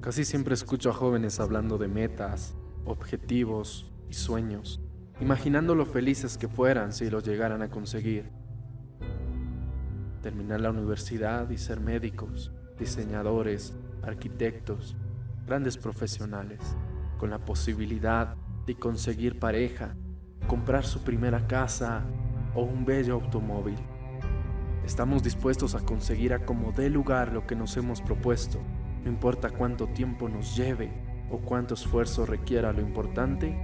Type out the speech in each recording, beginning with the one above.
Casi siempre escucho a jóvenes hablando de metas, objetivos y sueños, imaginando lo felices que fueran si los llegaran a conseguir. Terminar la universidad y ser médicos, diseñadores, arquitectos, grandes profesionales, con la posibilidad de conseguir pareja, comprar su primera casa o un bello automóvil. Estamos dispuestos a conseguir a como dé lugar lo que nos hemos propuesto, no importa cuánto tiempo nos lleve o cuánto esfuerzo requiera, lo importante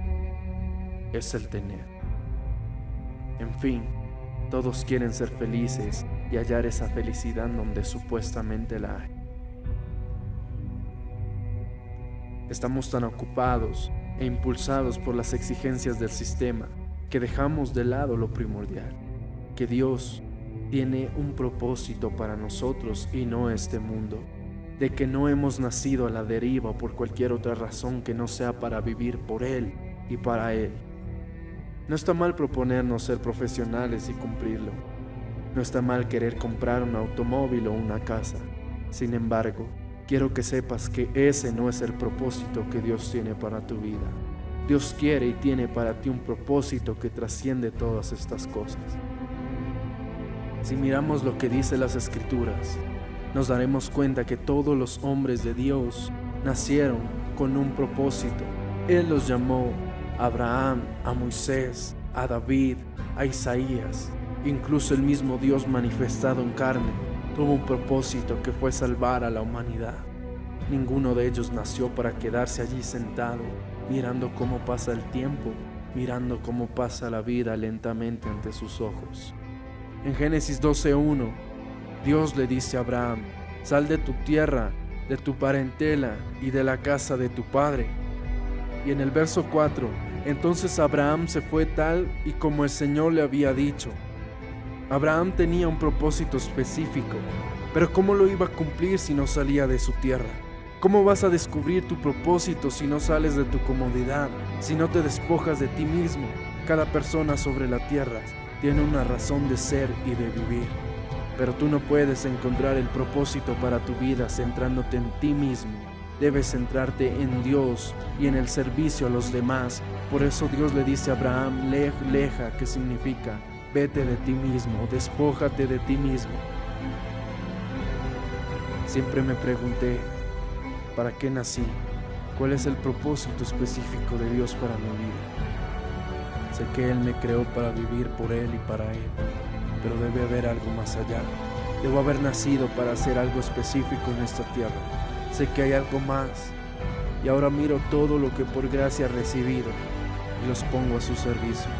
es el tener. En fin, todos quieren ser felices y hallar esa felicidad donde supuestamente la hay. Estamos tan ocupados e impulsados por las exigencias del sistema que dejamos de lado lo primordial, que Dios tiene un propósito para nosotros y no este mundo, de que no hemos nacido a la deriva o por cualquier otra razón que no sea para vivir por Él y para Él. No está mal proponernos ser profesionales y cumplirlo. No está mal querer comprar un automóvil o una casa. Sin embargo, quiero que sepas que ese no es el propósito que Dios tiene para tu vida. Dios quiere y tiene para ti un propósito que trasciende todas estas cosas. Si miramos lo que dice las Escrituras, nos daremos cuenta que todos los hombres de Dios nacieron con un propósito. Él los llamó a Abraham, a Moisés, a David, a Isaías. Incluso el mismo Dios manifestado en carne tuvo un propósito que fue salvar a la humanidad. Ninguno de ellos nació para quedarse allí sentado, mirando cómo pasa el tiempo, mirando cómo pasa la vida lentamente ante sus ojos. En Génesis 12:1, Dios le dice a Abraham: sal de tu tierra, de tu parentela y de la casa de tu padre. Y en el verso 4, entonces Abraham se fue tal y como el Señor le había dicho. Abraham tenía un propósito específico, pero ¿cómo lo iba a cumplir si no salía de su tierra? ¿Cómo vas a descubrir tu propósito si no sales de tu comodidad, si no te despojas de ti mismo? Cada persona sobre la tierra tiene una razón de ser y de vivir, pero tú no puedes encontrar el propósito para tu vida centrándote en ti mismo. Debes centrarte en Dios y en el servicio a los demás. Por eso Dios le dice a Abraham: leja, que significa vete de ti mismo, despójate de ti mismo. Siempre me pregunté, ¿para qué nací? ¿Cuál es el propósito específico de Dios para mi vida? Sé que Él me creó para vivir por Él y para Él, pero debe haber algo más allá. Debo haber nacido para hacer algo específico en esta tierra. Sé que hay algo más, y ahora miro todo lo que por gracia he recibido y los pongo a su servicio.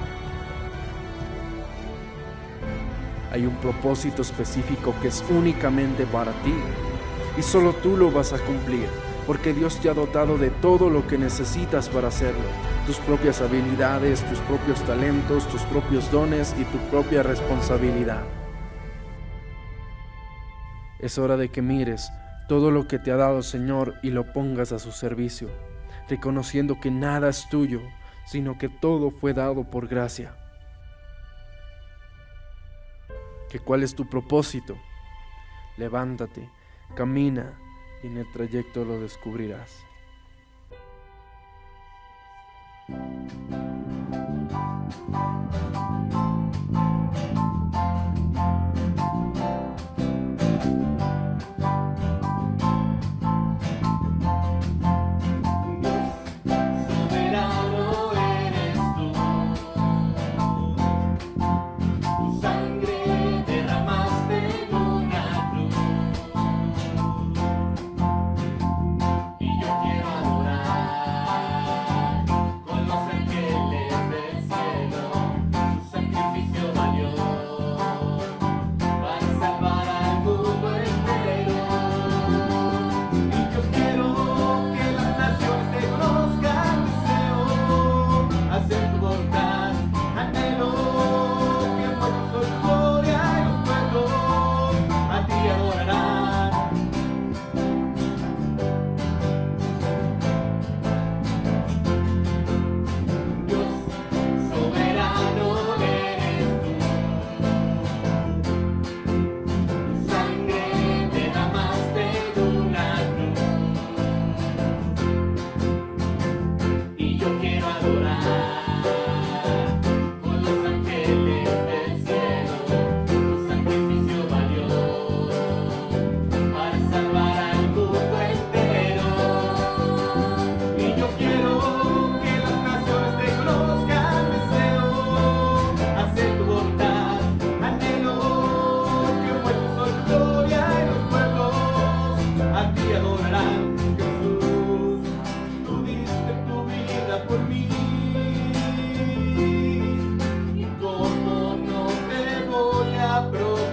Hay un propósito específico que es únicamente para ti, y solo tú lo vas a cumplir, porque Dios te ha dotado de todo lo que necesitas para hacerlo. Tus propias habilidades, tus propios talentos, tus propios dones y tu propia responsabilidad. Es hora de que mires todo lo que te ha dado el Señor y lo pongas a su servicio, reconociendo que nada es tuyo, sino que todo fue dado por gracia. ¿Cuál es tu propósito? Levántate, camina y en el trayecto lo descubrirás.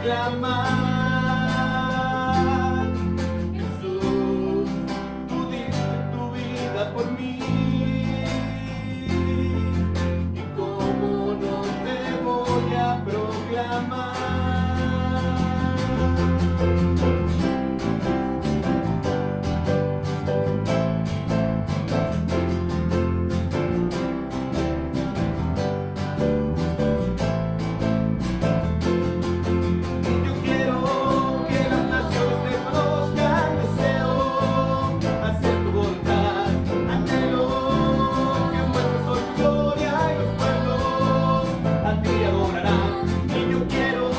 proclamar. Jesús, tú diste tu vida por mí. ¿Y cómo no te voy a proclamar? Quiero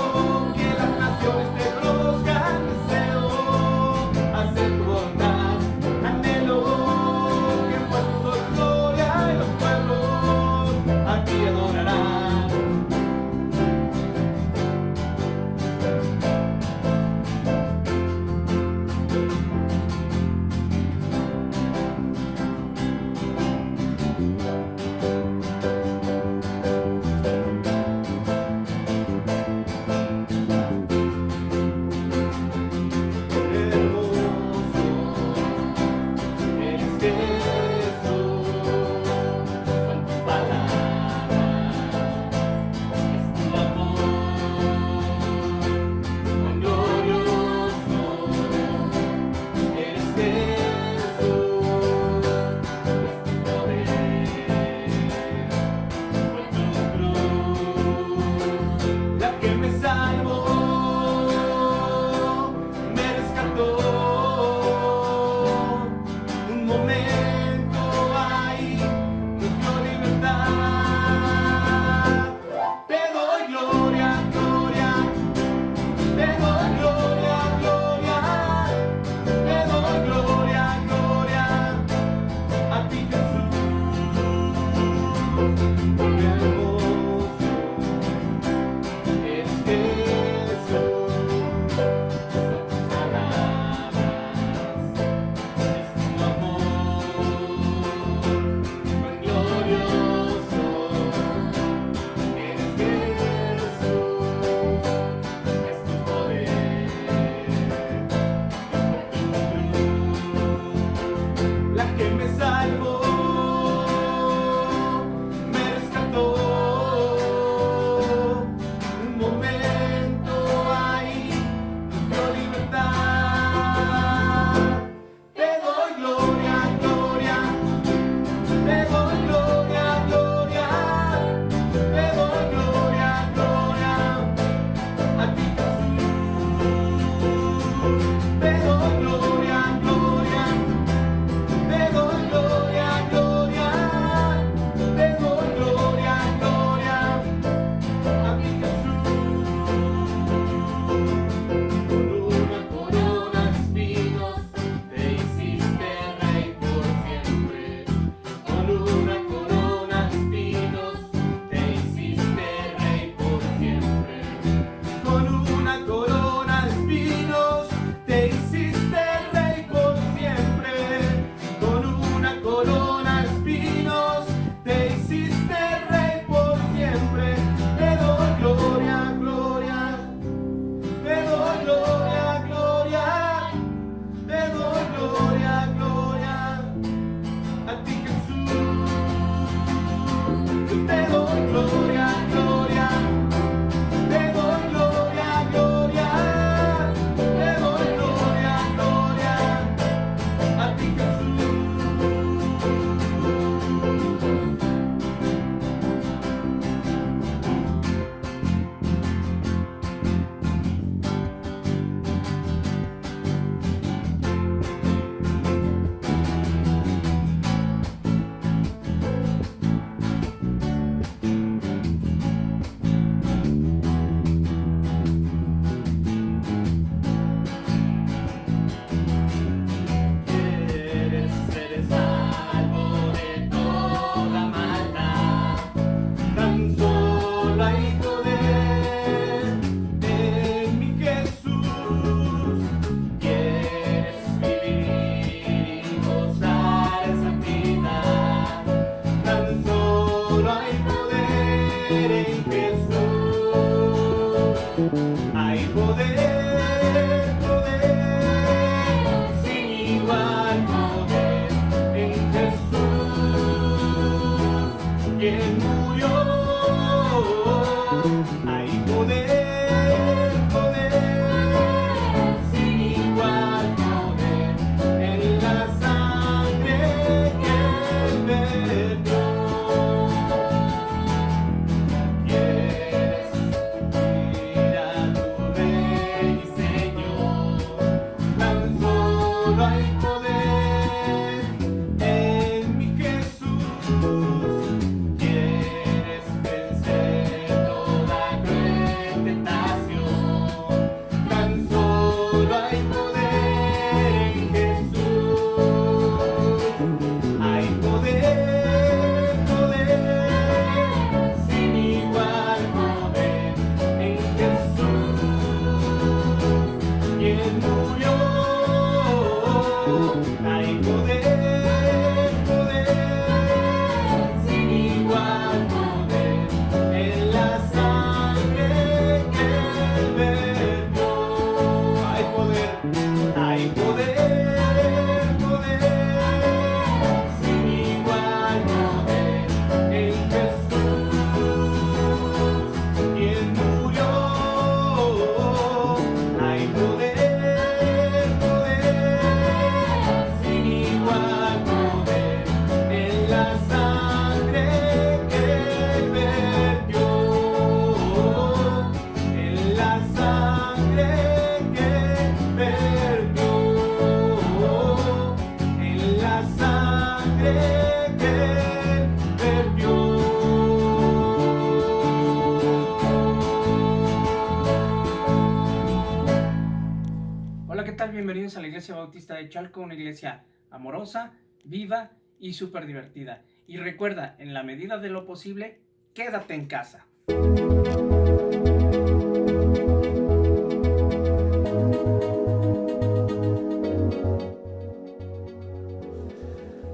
tal? Bienvenidos a la Iglesia Bautista de Chalco, una iglesia amorosa, viva y súper divertida. Y recuerda, en la medida de lo posible, quédate en casa.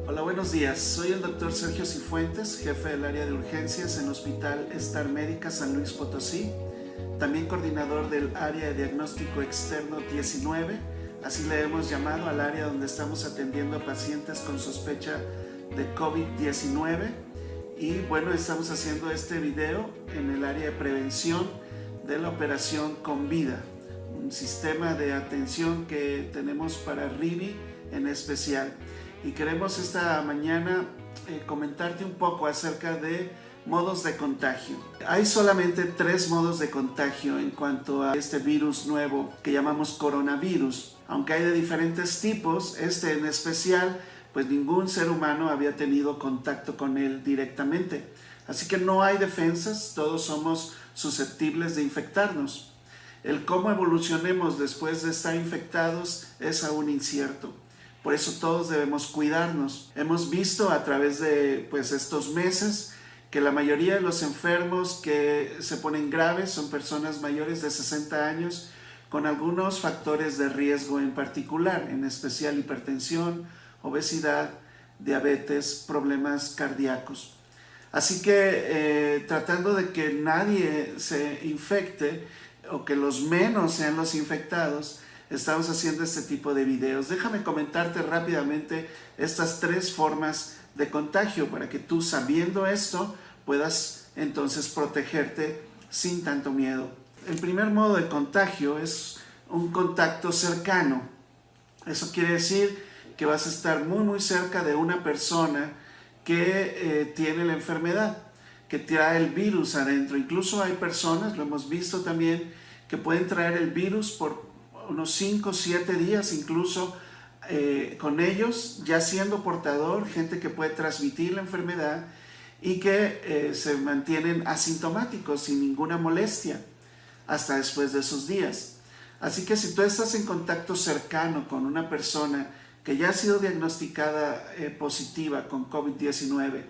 Hola, buenos días. Soy el doctor Sergio Cifuentes, jefe del área de urgencias en Hospital Star Médica San Luis Potosí, también coordinador del área de diagnóstico externo 19, así le hemos llamado al área donde estamos atendiendo a pacientes con sospecha de COVID-19. Y bueno, estamos haciendo este video en el área de prevención de la operación Con Vida, un sistema de atención que tenemos para RIBI en especial. Y queremos esta mañana comentarte un poco acerca de modos de contagio. Hay solamente 3 modos de contagio en cuanto a este virus nuevo que llamamos coronavirus. Aunque hay de diferentes tipos, este en especial, pues ningún ser humano había tenido contacto con él directamente. Así que no hay defensas, todos somos susceptibles de infectarnos. El cómo evolucionemos después de estar infectados es aún incierto. Por eso todos debemos cuidarnos. Hemos visto a través de estos meses que la mayoría de los enfermos que se ponen graves son personas mayores de 60 años con algunos factores de riesgo en particular, en especial hipertensión, obesidad, diabetes, problemas cardíacos. Así que tratando de que nadie se infecte o que los menos sean los infectados, estamos haciendo este tipo de videos. Déjame comentarte rápidamente estas 3 formas de contagio para que tú, sabiendo esto, puedas entonces protegerte sin tanto miedo. El primer modo de contagio es un contacto cercano. Eso quiere decir que vas a estar muy cerca de una persona que tiene la enfermedad, que trae el virus adentro. Incluso hay personas, lo hemos visto también, que pueden traer el virus por unos 5 o 7 días incluso con ellos, ya siendo portador, gente que puede transmitir la enfermedad y que se mantienen asintomáticos sin ninguna molestia hasta después de esos días. Así que si tú estás en contacto cercano con una persona que ya ha sido diagnosticada positiva con COVID-19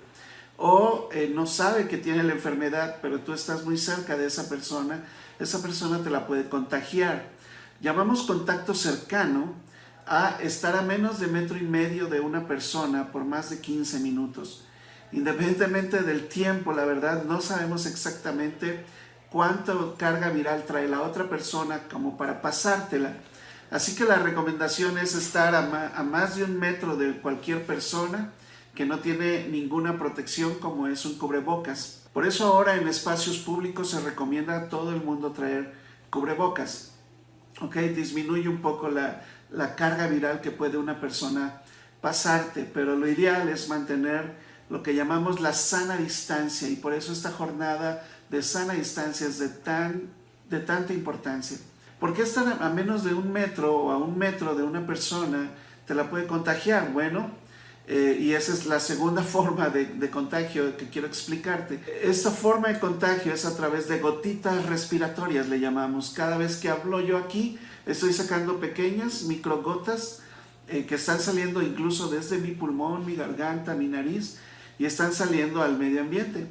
o no sabe que tiene la enfermedad, pero tú estás muy cerca de esa persona te la puede contagiar. Llamamos contacto cercano a estar a menos de 1,5 metros de una persona por más de 15 minutos. Independientemente del tiempo, la verdad, no sabemos exactamente cuánta carga viral trae la otra persona como para pasártela. Así que la recomendación es estar a más de 1 metro de cualquier persona que no tiene ninguna protección, como es un cubrebocas. Por eso ahora en espacios públicos se recomienda a todo el mundo traer cubrebocas. Disminuye un poco la carga viral que puede una persona pasarte, pero lo ideal es mantener lo que llamamos la sana distancia, y por eso esta jornada de sana distancia es de tanta importancia. ¿Por qué estar a menos de 1 metro o a 1 metro de una persona te la puede contagiar? Bueno, y esa es la segunda forma de contagio que quiero explicarte. Esta forma de contagio es a través de gotitas respiratorias, le llamamos. Cada vez que hablo yo aquí, estoy sacando pequeñas microgotas que están saliendo incluso desde mi pulmón, mi garganta, mi nariz, y están saliendo al medio ambiente.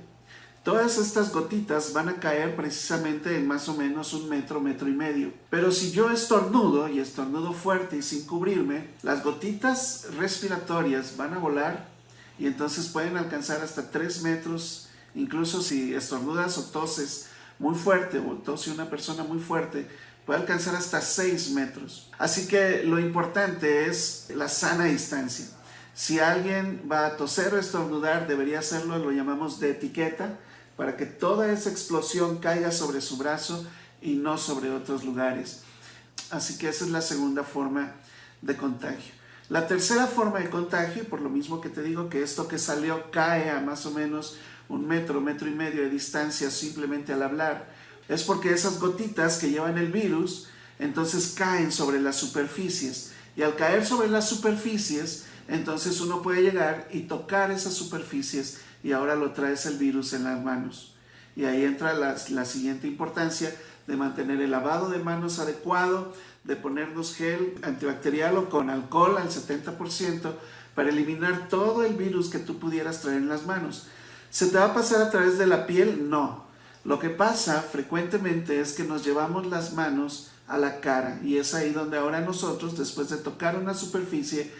Todas estas gotitas van a caer precisamente en más o menos 1 metro, 1,5 metros. Pero si yo estornudo, y estornudo fuerte y sin cubrirme, las gotitas respiratorias van a volar y entonces pueden alcanzar hasta 3 metros, incluso si estornudas o toses muy fuerte, o tose una persona muy fuerte, puede alcanzar hasta 6 metros. Así que lo importante es la sana distancia. Si alguien va a toser o estornudar, debería hacerlo, lo llamamos de etiqueta, para que toda esa explosión caiga sobre su brazo y no sobre otros lugares. Así que esa es la segunda forma de contagio. La tercera forma de contagio, por lo mismo que te digo que esto que salió cae a más o menos 1 metro, 1,5 metros de distancia simplemente al hablar, es porque esas gotitas que llevan el virus entonces caen sobre las superficies, y al caer sobre las superficies entonces uno puede llegar y tocar esas superficies, y ahora lo traes el virus en las manos. Y ahí entra la siguiente importancia de mantener el lavado de manos adecuado, de ponernos gel antibacterial o con alcohol al 70% para eliminar todo el virus que tú pudieras traer en las manos. ¿Se te va a pasar a través de la piel? No. Lo que pasa frecuentemente es que nos llevamos las manos a la cara y es ahí donde ahora nosotros, después de tocar una superficie,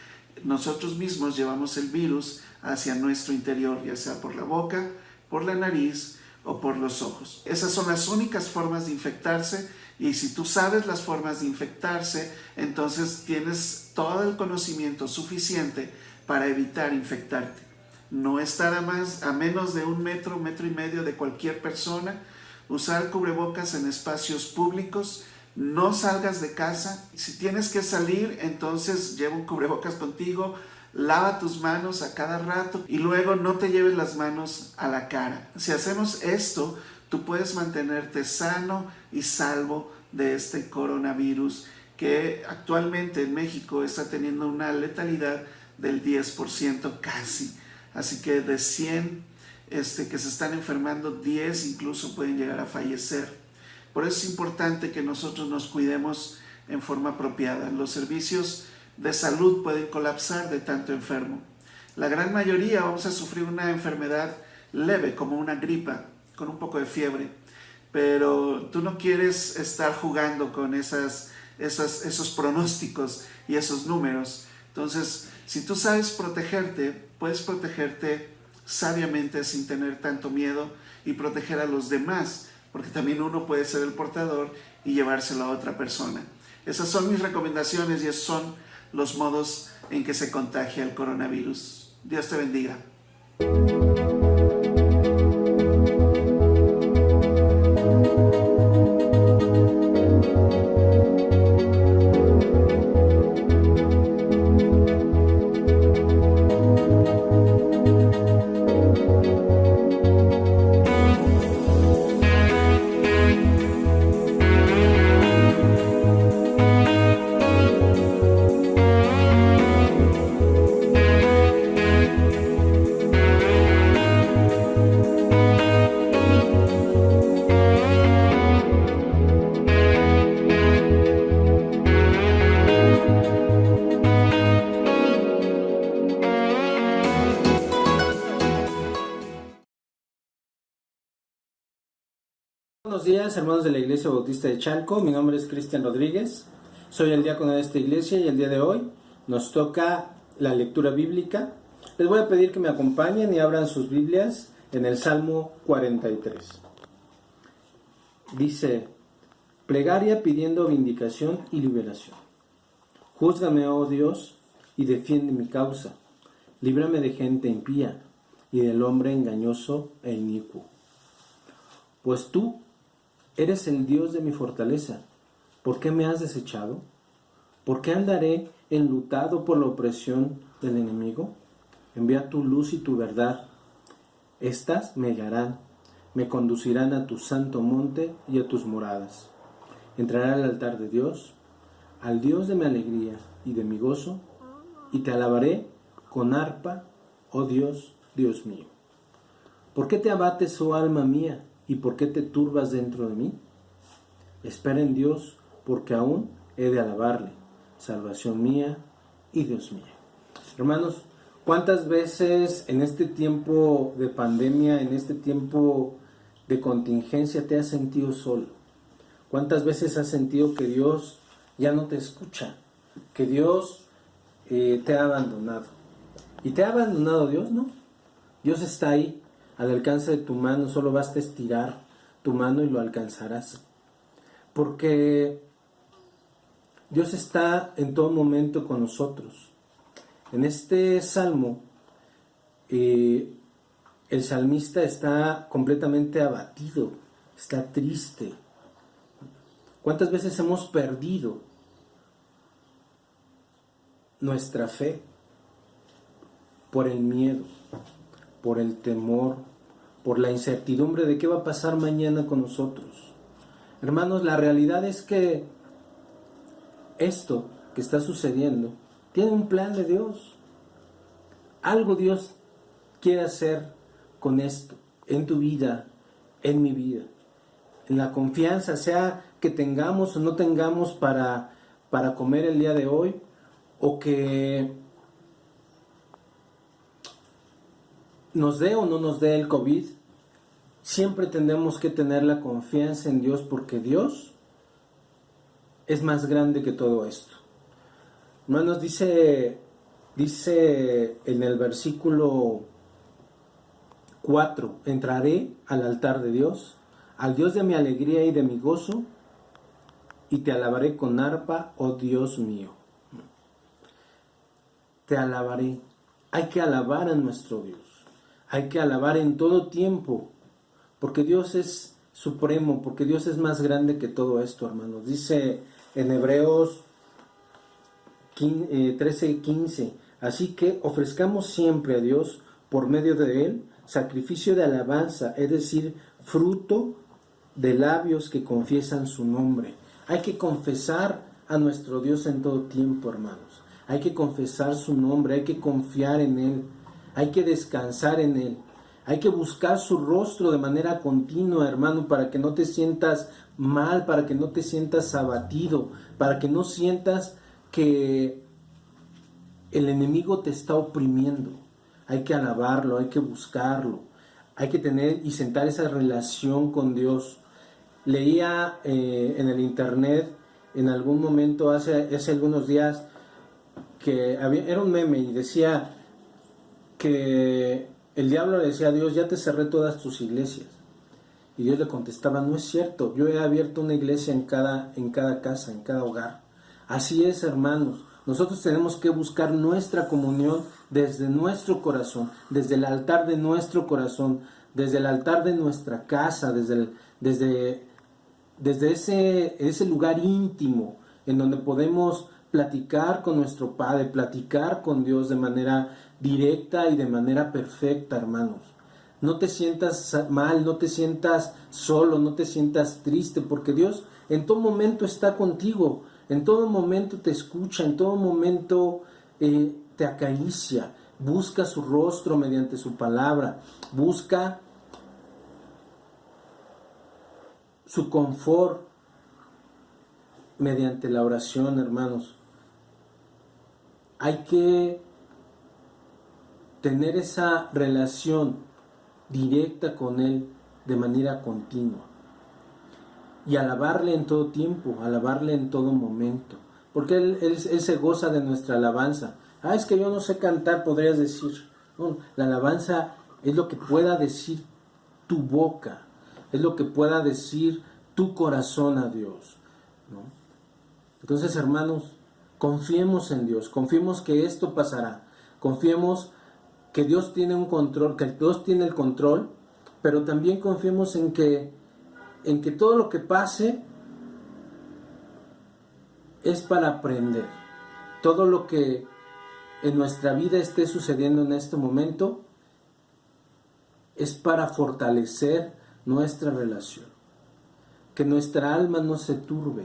nosotros mismos llevamos el virus hacia nuestro interior, ya sea por la boca, por la nariz o por los ojos. Esas son las únicas formas de infectarse, y si tú sabes las formas de infectarse, entonces tienes todo el conocimiento suficiente para evitar infectarte. No estar a menos de 1 metro, 1,5 metros de cualquier persona, usar cubrebocas en espacios públicos, no salgas de casa. Si tienes que salir, entonces lleva un cubrebocas contigo, lava tus manos a cada rato y luego no te lleves las manos a la cara. Si hacemos esto, tú puedes mantenerte sano y salvo de este coronavirus que actualmente en México está teniendo una letalidad del 10% casi. Así que de 100 que se están enfermando, 10 incluso pueden llegar a fallecer. Por eso es importante que nosotros nos cuidemos en forma apropiada. Los servicios de salud pueden colapsar de tanto enfermo. La gran mayoría vamos a sufrir una enfermedad leve, como una gripa, con un poco de fiebre. Pero tú no quieres estar jugando con esos pronósticos y esos números. Entonces, si tú sabes protegerte, puedes protegerte sabiamente sin tener tanto miedo y proteger a los demás, porque también uno puede ser el portador y llevárselo a otra persona. Esas son mis recomendaciones y esos son los modos en que se contagia el coronavirus. Dios te bendiga. Buenos días, hermanos de la Iglesia Bautista de Chalco. Mi nombre es Cristian Rodríguez. Soy el diácono de esta iglesia y el día de hoy nos toca la lectura bíblica. Les voy a pedir que me acompañen y abran sus Biblias en el Salmo 43. Dice: plegaria pidiendo vindicación y liberación. Júzgame, oh Dios, y defiende mi causa. Líbrame de gente impía y del hombre engañoso e inicuo. Pues tú eres el Dios de mi fortaleza. ¿Por qué me has desechado? ¿Por qué andaré enlutado por la opresión del enemigo? Envía tu luz y tu verdad. Estas me guiarán, me conducirán a tu santo monte y a tus moradas. Entraré al altar de Dios, al Dios de mi alegría y de mi gozo, y te alabaré con arpa, oh Dios, Dios mío. ¿Por qué te abates, oh alma mía? ¿Y por qué te turbas dentro de mí? Espera en Dios, porque aún he de alabarle, salvación mía y Dios mío. Hermanos, ¿cuántas veces en este tiempo de pandemia, en este tiempo de contingencia te has sentido solo? ¿Cuántas veces has sentido que Dios ya no te escucha? Que Dios te ha abandonado. ¿Y te ha abandonado Dios? No. Dios está ahí, al alcance de tu mano. Solo basta estirar tu mano y lo alcanzarás. Porque Dios está en todo momento con nosotros. En este salmo, el salmista está completamente abatido, está triste. ¿Cuántas veces hemos perdido nuestra fe por el miedo, por el temor, por la incertidumbre de qué va a pasar mañana con nosotros? Hermanos, la realidad es que esto que está sucediendo tiene un plan de Dios. Algo Dios quiere hacer con esto, en tu vida, en mi vida. En la confianza, sea que tengamos o no tengamos para comer el día de hoy, o que nos dé o no nos dé el COVID, siempre tenemos que tener la confianza en Dios, porque Dios es más grande que todo esto. Hermanos, dice en el versículo 4, entraré al altar de Dios, al Dios de mi alegría y de mi gozo, y te alabaré con arpa, oh Dios mío. Te alabaré. Hay que alabar a nuestro Dios. Hay que alabar en todo tiempo, porque Dios es supremo, porque Dios es más grande que todo esto, hermanos. Dice en Hebreos 13:15, así que ofrezcamos siempre a Dios, por medio de Él, sacrificio de alabanza, es decir, fruto de labios que confiesan su nombre. Hay que confesar a nuestro Dios en todo tiempo, hermanos. Hay que confesar su nombre, hay que confiar en Él, hay que descansar en Él. Hay que buscar su rostro de manera continua, hermano, para que no te sientas mal, para que no te sientas abatido, para que no sientas que el enemigo te está oprimiendo. Hay que alabarlo, hay que buscarlo, hay que tener y sentar esa relación con Dios. Leía en el internet en algún momento, hace algunos días, que era un meme y decía que el diablo le decía a Dios, ya te cerré todas tus iglesias. Y Dios le contestaba, no es cierto, yo he abierto una iglesia en cada casa, en cada hogar. Así es, hermanos. Nosotros tenemos que buscar nuestra comunión desde nuestro corazón, desde el altar de nuestro corazón, desde el altar de nuestra casa, desde ese lugar íntimo en donde podemos platicar con nuestro Padre, platicar con Dios de manera directa y de manera perfecta, hermanos. No te sientas mal, no te sientas solo, no te sientas triste, porque Dios en todo momento está contigo, en todo momento te escucha, en todo momento te acaricia, busca su rostro mediante su palabra, busca su confort mediante la oración, hermanos. Hay que tener esa relación directa con Él de manera continua y alabarle en todo tiempo, alabarle en todo momento, porque Él se goza de nuestra alabanza. Es que yo no sé cantar, podrías decir. No, la alabanza es lo que pueda decir tu boca, es lo que pueda decir tu corazón a Dios, ¿no? Entonces, hermanos, confiemos en Dios, confiemos que esto pasará, confiemos que Dios tiene un control, que Dios tiene el control, pero también confiemos en que todo lo que pase es para aprender. Todo lo que en nuestra vida esté sucediendo en este momento es para fortalecer nuestra relación. Que nuestra alma no se turbe,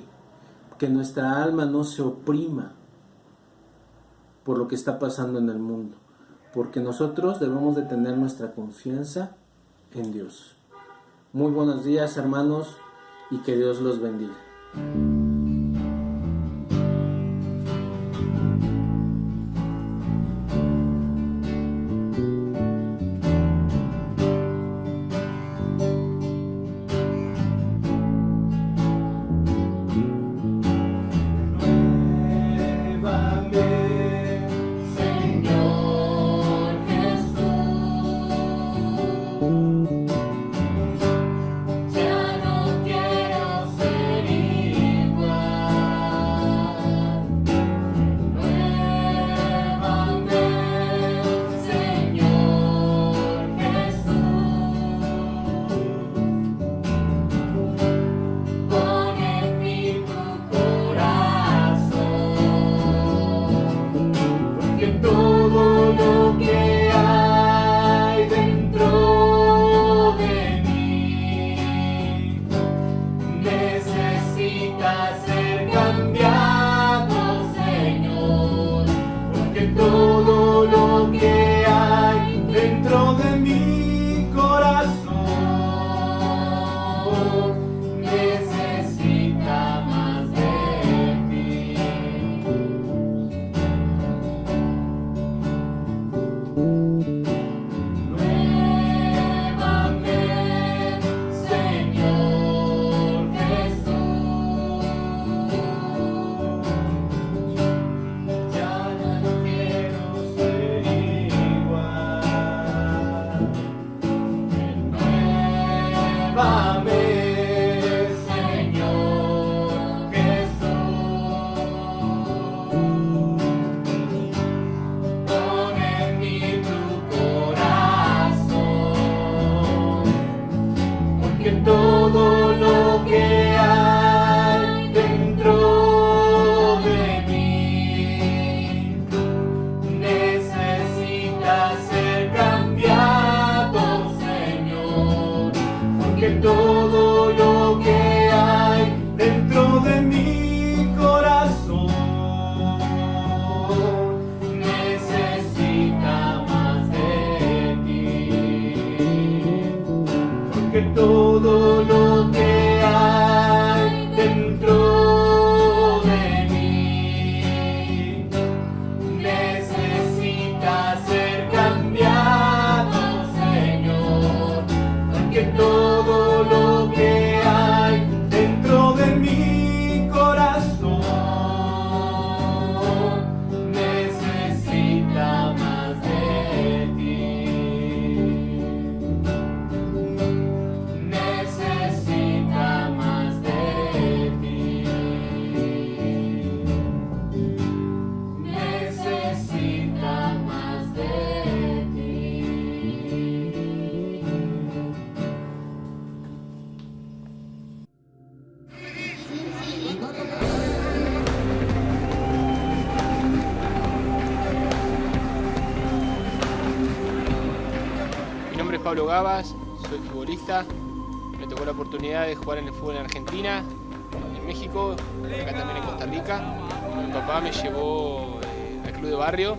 que nuestra alma no se oprima por lo que está pasando en el mundo, porque nosotros debemos de tener nuestra confianza en Dios. Muy buenos días, hermanos, y que Dios los bendiga. Todo lo que hay dentro de mi corazón Pablo Gabas, soy futbolista. Me tocó la oportunidad de jugar en el fútbol en Argentina, en México, acá también en Costa Rica. Mi papá me llevó al club de barrio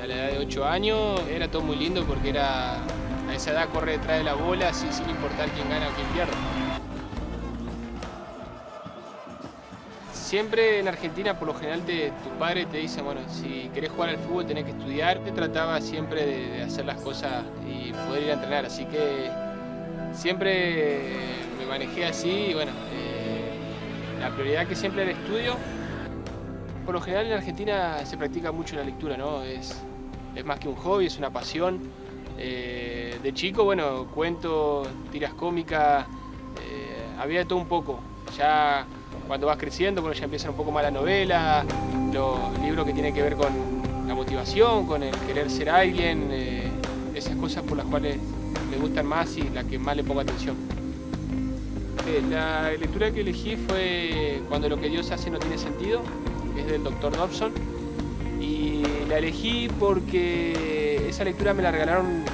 a la edad de 8 años. Era todo muy lindo porque era, a esa edad corre detrás de la bola así, sin importar quién gana o quién pierde. Siempre en Argentina, por lo general, tus padres te dicen, bueno, si querés jugar al fútbol tenés que estudiar. Te trataba siempre de hacer las cosas y poder ir a entrenar, así que siempre me manejé así y bueno, la prioridad que siempre era el estudio. Por lo general en Argentina se practica mucho la lectura, ¿no? Es más que un hobby, es una pasión. De chico, bueno, cuentos, tiras cómicas, había de todo un poco. Ya cuando vas creciendo, bueno, ya empiezan un poco más la novela, los libros que tienen que ver con la motivación, con el querer ser alguien, esas cosas por las cuales me gustan más y las que más le pongo atención. La lectura que elegí fue Cuando lo que Dios hace no tiene sentido, es del Dr. Dobson, y la elegí porque esa lectura me la regalaron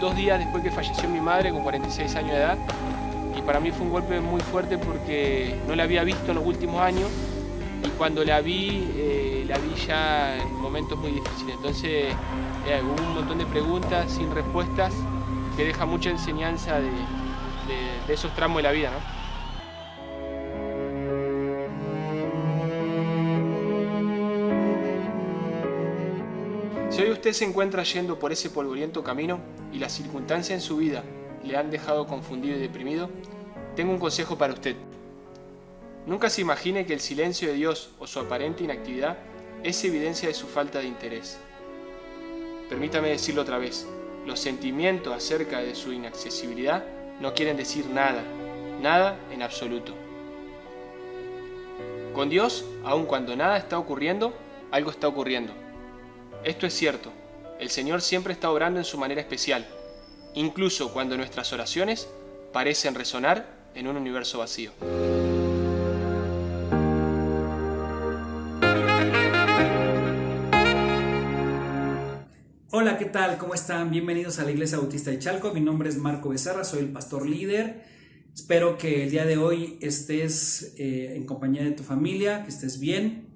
2 días después que falleció mi madre con 46 años de edad, y para mí fue un golpe muy fuerte porque no la había visto en los últimos años y cuando la vi ya en momentos muy difíciles. Entonces hubo un montón de preguntas sin respuestas que deja mucha enseñanza de esos tramos de la vida, ¿no? Si hoy usted se encuentra yendo por ese polvoriento camino y las circunstancias en su vida le han dejado confundido y deprimido, tengo un consejo para usted. Nunca se imagine que el silencio de Dios o su aparente inactividad es evidencia de su falta de interés. Permítame decirlo otra vez, los sentimientos acerca de su inaccesibilidad no quieren decir nada, nada en absoluto. Con Dios, aun cuando nada está ocurriendo, algo está ocurriendo. Esto es cierto, el Señor siempre está obrando en su manera especial, incluso cuando nuestras oraciones parecen resonar en un universo vacío. Hola, ¿qué tal? ¿Cómo están? Bienvenidos a la Iglesia Bautista de Chalco. Mi nombre es Marco Becerra, soy el pastor líder. Espero que el día de hoy estés en compañía de tu familia, que estés bien.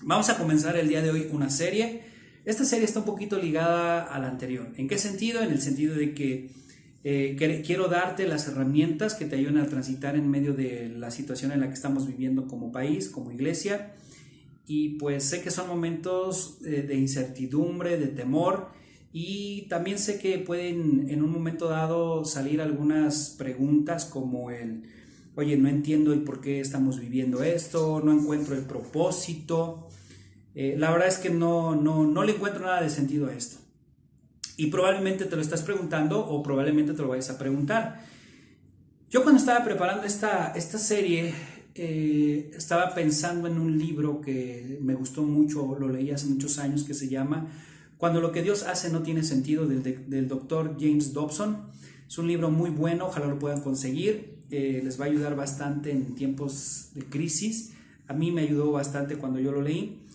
Vamos a comenzar el día de hoy una serie. Esta serie está un poquito ligada a la anterior. ¿En qué sentido? En el sentido de que quiero darte las herramientas que te ayuden a transitar en medio de la situación en la que estamos viviendo como país, como iglesia. Y pues sé que son momentos de incertidumbre, de temor, y también sé que pueden en un momento dado salir algunas preguntas como oye, no entiendo el por qué estamos viviendo esto, no encuentro el propósito. La verdad es que no le encuentro nada de sentido a esto. Y probablemente te lo estás preguntando o probablemente te lo vayas a preguntar. Yo cuando estaba preparando esta serie, estaba pensando en un libro que me gustó mucho, lo leí hace muchos años, que se llama Cuando lo que Dios hace no tiene sentido, del Dr. James Dobson. Es un libro muy bueno, ojalá lo puedan conseguir, les va a ayudar bastante en tiempos de crisis. A mí me ayudó bastante cuando yo lo leí.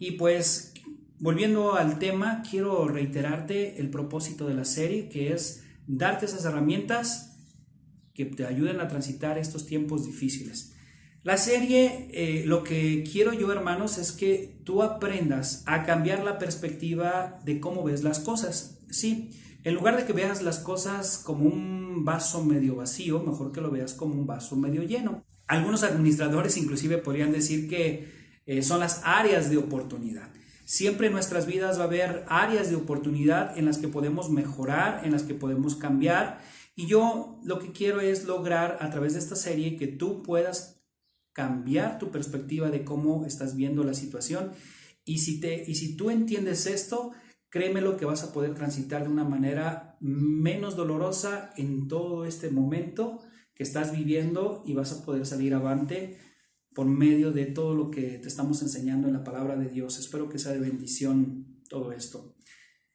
Y pues, volviendo al tema, quiero reiterarte el propósito de la serie, que es darte esas herramientas que te ayuden a transitar estos tiempos difíciles. La serie, lo que quiero yo, hermanos, es que tú aprendas a cambiar la perspectiva de cómo ves las cosas. Sí, en lugar de que veas las cosas como un vaso medio vacío, mejor que lo veas como un vaso medio lleno. Algunos administradores inclusive podrían decir que son las áreas de oportunidad. Siempre en nuestras vidas va a haber áreas de oportunidad en las que podemos mejorar, en las que podemos cambiar. Y yo lo que quiero es lograr a través de esta serie que tú puedas cambiar tu perspectiva de cómo estás viendo la situación. Y si tú entiendes esto, créeme lo que vas a poder transitar de una manera menos dolorosa en todo este momento que estás viviendo y vas a poder salir avante por medio de todo lo que te estamos enseñando en la palabra de Dios. Espero que sea de bendición todo esto.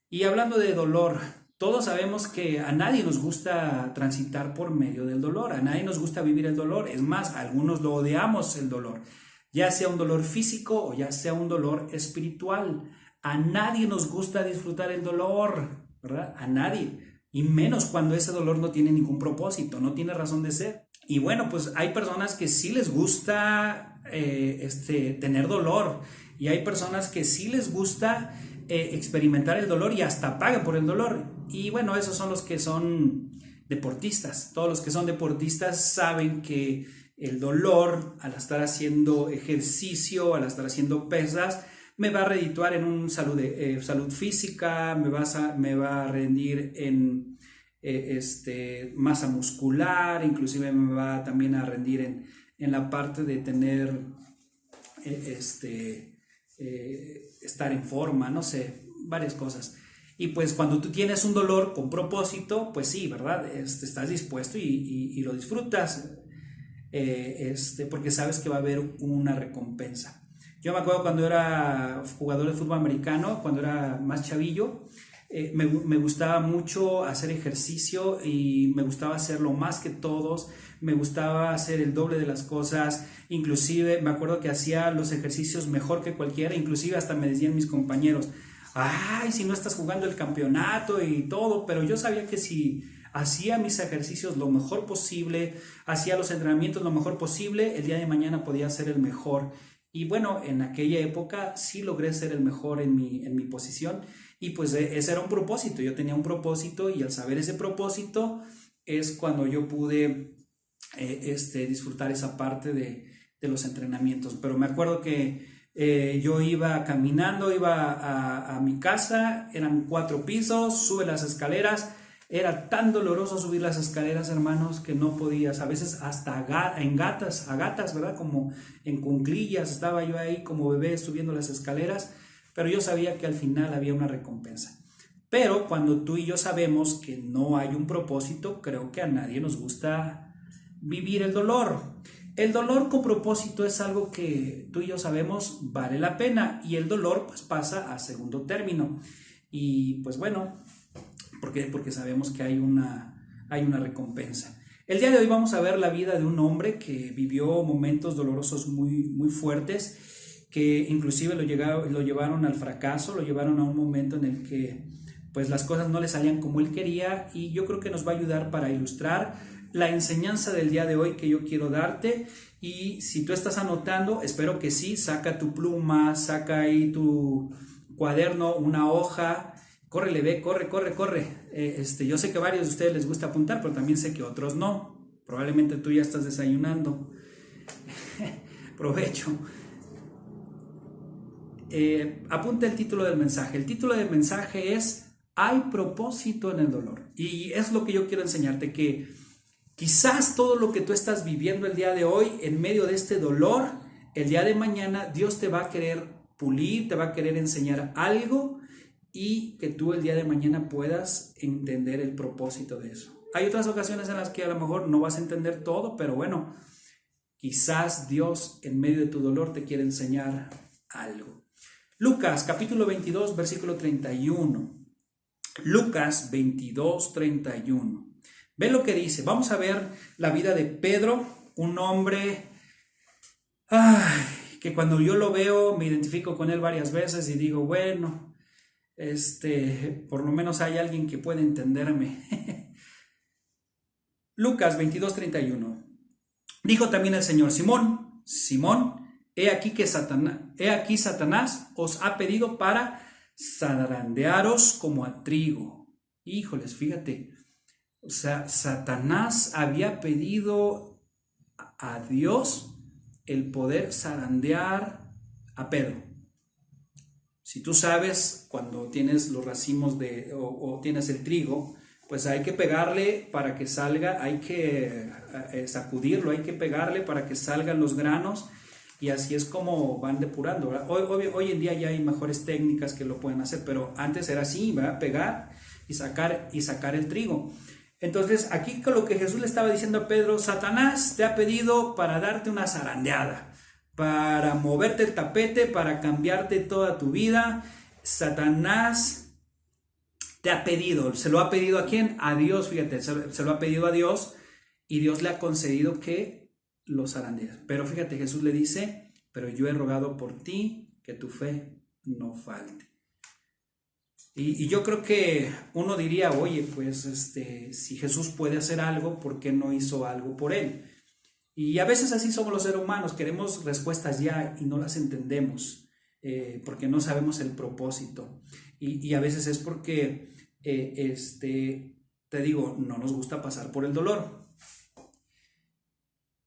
Y hablando de dolor, todos sabemos que a nadie nos gusta transitar por medio del dolor, a nadie nos gusta vivir el dolor. Es más, algunos lo odiamos el dolor, ya sea un dolor físico o ya sea un dolor espiritual. A nadie nos gusta disfrutar el dolor, ¿verdad? A nadie. y menos cuando ese dolor no tiene ningún propósito, no tiene razón de ser. Y bueno, pues hay personas que sí les gusta tener dolor, y hay personas que sí les gusta experimentar el dolor y hasta pagan por el dolor. Y bueno, esos son los que son deportistas. Todos los que son deportistas saben que el dolor, al estar haciendo ejercicio, al estar haciendo pesas, me va a redituar en un salud física, me va a rendir en masa muscular, inclusive me va también a rendir en la parte de tener estar en forma, no sé, varias cosas. Y pues cuando tú tienes un dolor con propósito, pues sí, ¿verdad? Estás dispuesto y lo disfrutas, porque sabes que va a haber una recompensa. Yo me acuerdo cuando era jugador de fútbol americano, cuando era más chavillo, me gustaba mucho hacer ejercicio y me gustaba hacerlo más que todos, me gustaba hacer el doble de las cosas, inclusive me acuerdo que hacía los ejercicios mejor que cualquiera, inclusive hasta me decían mis compañeros, ay, si no estás jugando el campeonato y todo, pero yo sabía que si hacía mis ejercicios lo mejor posible, hacía los entrenamientos lo mejor posible, el día de mañana podía ser el mejor. Y bueno, en aquella época sí logré ser el mejor en mi posición, y pues ese era un propósito, yo tenía un propósito, y al saber ese propósito es cuando yo pude disfrutar esa parte de los entrenamientos. Pero me acuerdo que yo iba caminando, iba a mi casa, eran 4 pisos, sube las escaleras, era tan doloroso subir las escaleras, hermanos, que no podías, a veces hasta a gatas, ¿verdad? Como en cuclillas, estaba yo ahí como bebé subiendo las escaleras, pero yo sabía que al final había una recompensa. Pero cuando tú y yo sabemos que no hay un propósito, creo que a nadie nos gusta vivir el dolor. El dolor con propósito es algo que tú y yo sabemos vale la pena, y el dolor pues pasa a segundo término. Y pues bueno, ¿por qué? Porque sabemos que hay una recompensa. El día de hoy vamos a ver la vida de un hombre que vivió momentos dolorosos muy, muy fuertes, que inclusive lo llevaron al fracaso, lo llevaron a un momento en el que pues las cosas no le salían como él quería, y yo creo que nos va a ayudar para ilustrar la enseñanza del día de hoy que yo quiero darte. Y si tú estás anotando, espero que sí, saca tu pluma, saca ahí tu cuaderno, una hoja, córrele, ve, corre. Yo sé que a varios de ustedes les gusta apuntar, pero también sé que otros no. Probablemente tú ya estás desayunando. Provecho. Apunta el título del mensaje. El título del mensaje es "Hay propósito en el dolor". Y es lo que yo quiero enseñarte, que quizás todo lo que tú estás viviendo el día de hoy, en medio de este dolor, el día de mañana Dios te va a querer pulir, te va a querer enseñar algo, y que tú el día de mañana puedas entender el propósito de eso. Hay otras ocasiones en las que a lo mejor no vas a entender todo, pero bueno, quizás Dios en medio de tu dolor te quiere enseñar algo. Lucas capítulo 22, versículo 31. Lucas 22, 31. Ve lo que dice. Vamos a ver la vida de Pedro, un hombre que cuando yo lo veo me identifico con él varias veces y digo, bueno, por lo menos hay alguien que puede entenderme. Lucas 22, 31. Dijo también el Señor: Simón, he aquí Satanás os ha pedido para zarandearos como a trigo. Híjoles, fíjate. O sea, Satanás había pedido a Dios el poder zarandear a Pedro. Si tú sabes, cuando tienes los racimos o tienes el trigo, pues hay que pegarle para que salga, hay que sacudirlo, hay que pegarle para que salgan los granos, y así es como van depurando, ¿verdad? Hoy en día ya hay mejores técnicas que lo pueden hacer, pero antes era así, ¿verdad? Pegar y sacar el trigo. Entonces, aquí con lo que Jesús le estaba diciendo a Pedro: Satanás te ha pedido para darte una zarandeada, para moverte el tapete, para cambiarte toda tu vida. Satanás te ha pedido. ¿Se lo ha pedido a quién? A Dios, fíjate, se lo ha pedido a Dios, y Dios le ha concedido que lo zarandees. Pero fíjate, Jesús le dice: pero yo he rogado por ti que tu fe no falte. Y yo creo que uno diría, oye, pues si Jesús puede hacer algo, ¿por qué no hizo algo por él? Y a veces así somos los seres humanos, queremos respuestas ya y no las entendemos, porque no sabemos el propósito. Y a veces es porque, te digo, no nos gusta pasar por el dolor.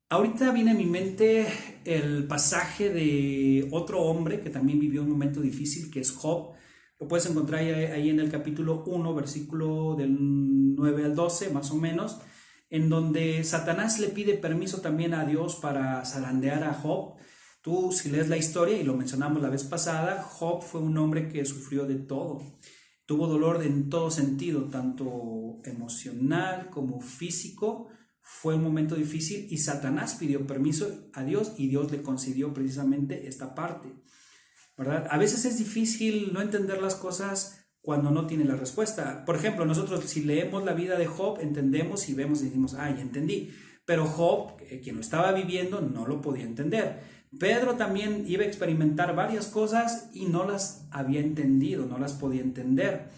Ahorita viene a mi mente el pasaje de otro hombre que también vivió un momento difícil, que es Job. Lo puedes encontrar ahí en el capítulo 1, versículo del 9 al 12, más o menos, en donde Satanás le pide permiso también a Dios para zarandear a Job. Tú, si lees la historia, y lo mencionamos la vez pasada, Job fue un hombre que sufrió de todo. Tuvo dolor en todo sentido, tanto emocional como físico. Fue un momento difícil y Satanás pidió permiso a Dios y Dios le concedió precisamente esta parte, ¿verdad? A veces es difícil no entender las cosas cuando no tiene la respuesta. Por ejemplo, nosotros si leemos la vida de Job, entendemos y vemos y decimos, ya entendí. Pero Job, quien lo estaba viviendo, no lo podía entender. Pedro también iba a experimentar varias cosas y no las había entendido, no las podía entender.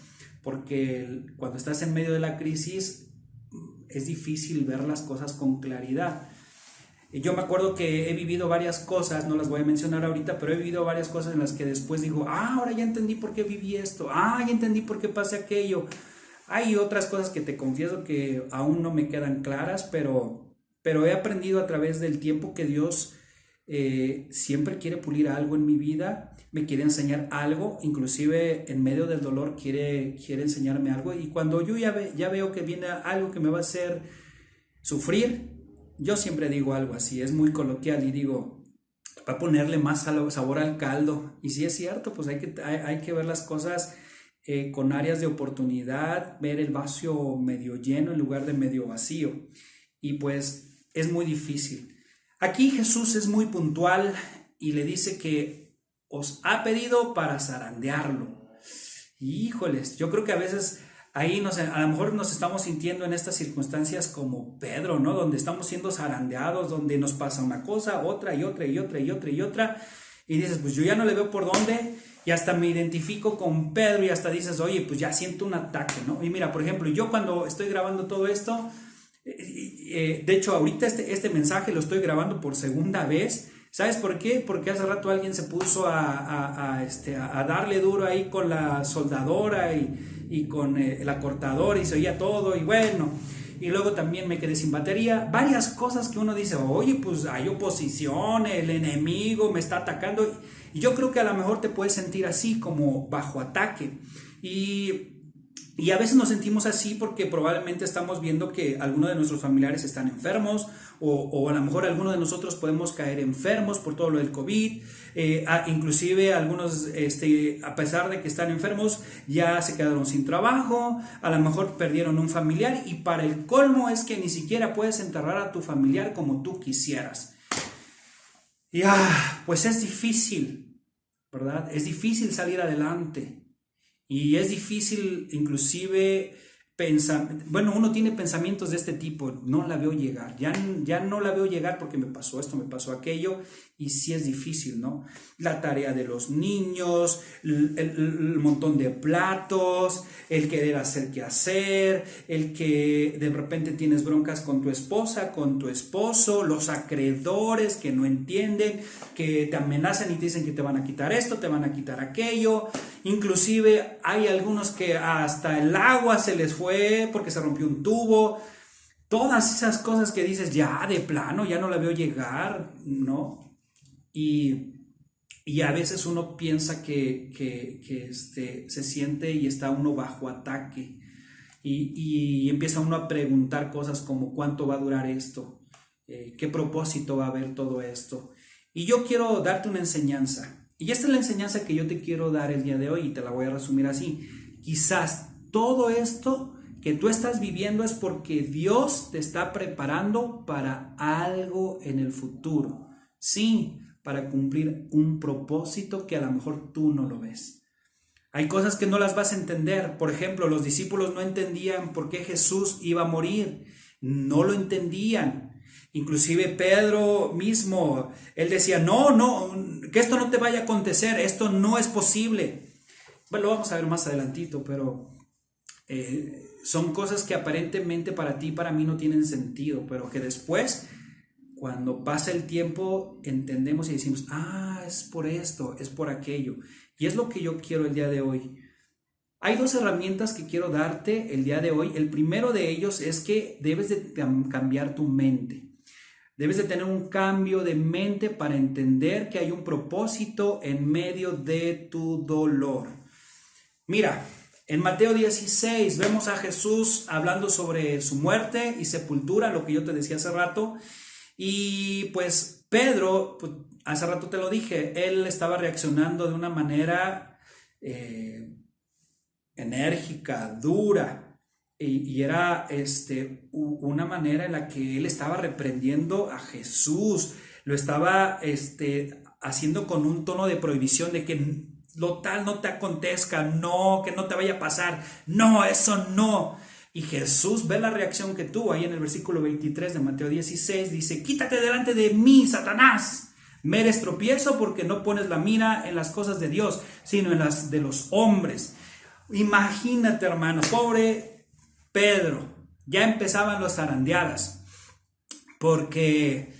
Porque cuando estás en medio de la crisis, es difícil ver las cosas con claridad. Yo me acuerdo que he vivido varias cosas, no las voy a mencionar ahorita, pero he vivido varias cosas en las que después digo, ahora ya entendí por qué viví esto, ya entendí por qué pasé aquello. Hay otras cosas que te confieso que aún no me quedan claras, pero he aprendido a través del tiempo que Dios siempre quiere pulir algo en mi vida, me quiere enseñar algo, inclusive en medio del dolor quiere enseñarme algo, y cuando yo ya veo que viene algo que me va a hacer sufrir, yo siempre digo algo así, es muy coloquial y digo, va a ponerle más sabor al caldo, y si es cierto, pues hay que ver las cosas con áreas de oportunidad, ver el vaso medio lleno en lugar de medio vacío, y pues es muy difícil. Aquí Jesús es muy puntual y le dice que os ha pedido para zarandearlo. Híjoles, yo creo que a veces ahí a lo mejor nos estamos sintiendo en estas circunstancias como Pedro, ¿no? Donde estamos siendo zarandeados, donde nos pasa una cosa, otra y otra y otra y otra y otra. Y dices, pues yo ya no le veo por dónde, y hasta me identifico con Pedro y hasta dices, oye, pues ya siento un ataque, ¿no? Y mira, por ejemplo, yo cuando estoy grabando todo esto, de hecho ahorita este mensaje lo estoy grabando por segunda vez. ¿Sabes por qué? Porque hace rato alguien se puso a darle duro ahí con la soldadora y con la cortadora y se oía todo y bueno, y luego también me quedé sin batería, varias cosas que uno dice, oye, pues hay oposición, el enemigo me está atacando, y yo creo que a lo mejor te puedes sentir así como bajo ataque, y a veces nos sentimos así porque probablemente estamos viendo que algunos de nuestros familiares están enfermos o a lo mejor algunos de nosotros podemos caer enfermos por todo lo del COVID. Inclusive algunos, a pesar de que están enfermos, ya se quedaron sin trabajo, a lo mejor perdieron un familiar y para el colmo es que ni siquiera puedes enterrar a tu familiar como tú quisieras. Y pues es difícil, ¿verdad? Es difícil salir adelante. Y es difícil inclusive pensar, bueno, uno tiene pensamientos de este tipo, no la veo llegar, ya no la veo llegar porque me pasó esto, me pasó aquello, y sí es difícil, ¿no? La tarea de los niños, el montón de platos, el querer hacer qué hacer, el que de repente tienes broncas con tu esposa, con tu esposo, los acreedores que no entienden, que te amenazan y te dicen que te van a quitar esto, te van a quitar aquello. Inclusive hay algunos que hasta el agua se les fue porque se rompió un tubo. Todas esas cosas que dices, ya de plano, ya no la veo llegar, ¿no? Y a veces uno piensa que se siente y está uno bajo ataque y empieza uno a preguntar cosas como ¿cuánto va a durar esto? ¿Qué propósito va a haber todo esto? Y yo quiero darte una enseñanza. Y esta es la enseñanza que yo te quiero dar el día de hoy y te la voy a resumir así. Quizás todo esto que tú estás viviendo es porque Dios te está preparando para algo en el futuro. Sí, para cumplir un propósito que a lo mejor tú no lo ves. Hay cosas que no las vas a entender. Por ejemplo, los discípulos no entendían por qué Jesús iba a morir. No lo entendían. Inclusive Pedro mismo, él decía, no, que esto no te vaya a acontecer, esto no es posible. Bueno, lo vamos a ver más adelantito, pero son cosas que aparentemente para ti y para mí no tienen sentido, pero que después, cuando pasa el tiempo, entendemos y decimos, es por esto, es por aquello. Y es lo que yo quiero el día de hoy. Hay dos herramientas que quiero darte el día de hoy. El primero de ellos es que debes de cambiar tu mente. Debes de tener un cambio de mente para entender que hay un propósito en medio de tu dolor. Mira, en Mateo 16 vemos a Jesús hablando sobre su muerte y sepultura, lo que yo te decía hace rato. Y pues Pedro, pues, hace rato te lo dije, él estaba reaccionando de una manera enérgica, dura. Y era una manera en la que él estaba reprendiendo a Jesús, lo estaba haciendo con un tono de prohibición de que lo tal no te acontezca, no, que no te vaya a pasar, no, eso no. Y Jesús ve la reacción que tuvo ahí en el versículo 23 de Mateo 16, dice, quítate delante de mí, Satanás, me eres tropiezo porque no pones la mira en las cosas de Dios, sino en las de los hombres. Imagínate, hermano, pobre Pedro, ya empezaban las zarandeadas, porque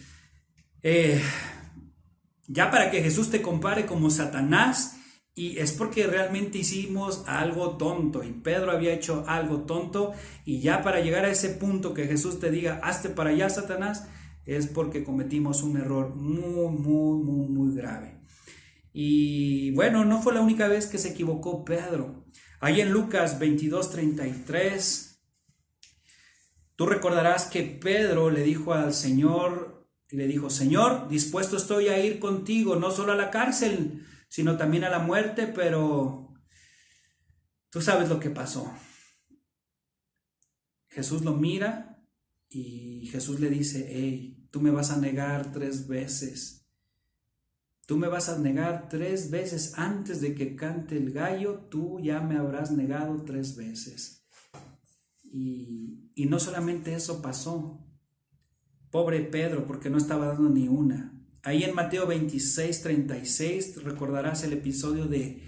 ya para que Jesús te compare como Satanás, y es porque realmente hicimos algo tonto, y Pedro había hecho algo tonto, y ya para llegar a ese punto que Jesús te diga, hazte para allá, Satanás, es porque cometimos un error muy grave. Y bueno, no fue la única vez que se equivocó Pedro. Ahí en Lucas 22:33, tú recordarás que Pedro le dijo al Señor, Señor, dispuesto estoy a ir contigo, no solo a la cárcel, sino también a la muerte, pero tú sabes lo que pasó. Jesús lo mira y Jesús le dice, hey, tú me vas a negar 3 veces. Tú me vas a negar 3 veces antes de que cante el gallo, tú ya me habrás negado 3 veces. Y no solamente eso pasó. Pobre Pedro, porque no estaba dando ni una. Ahí en Mateo 26:36 recordarás el episodio de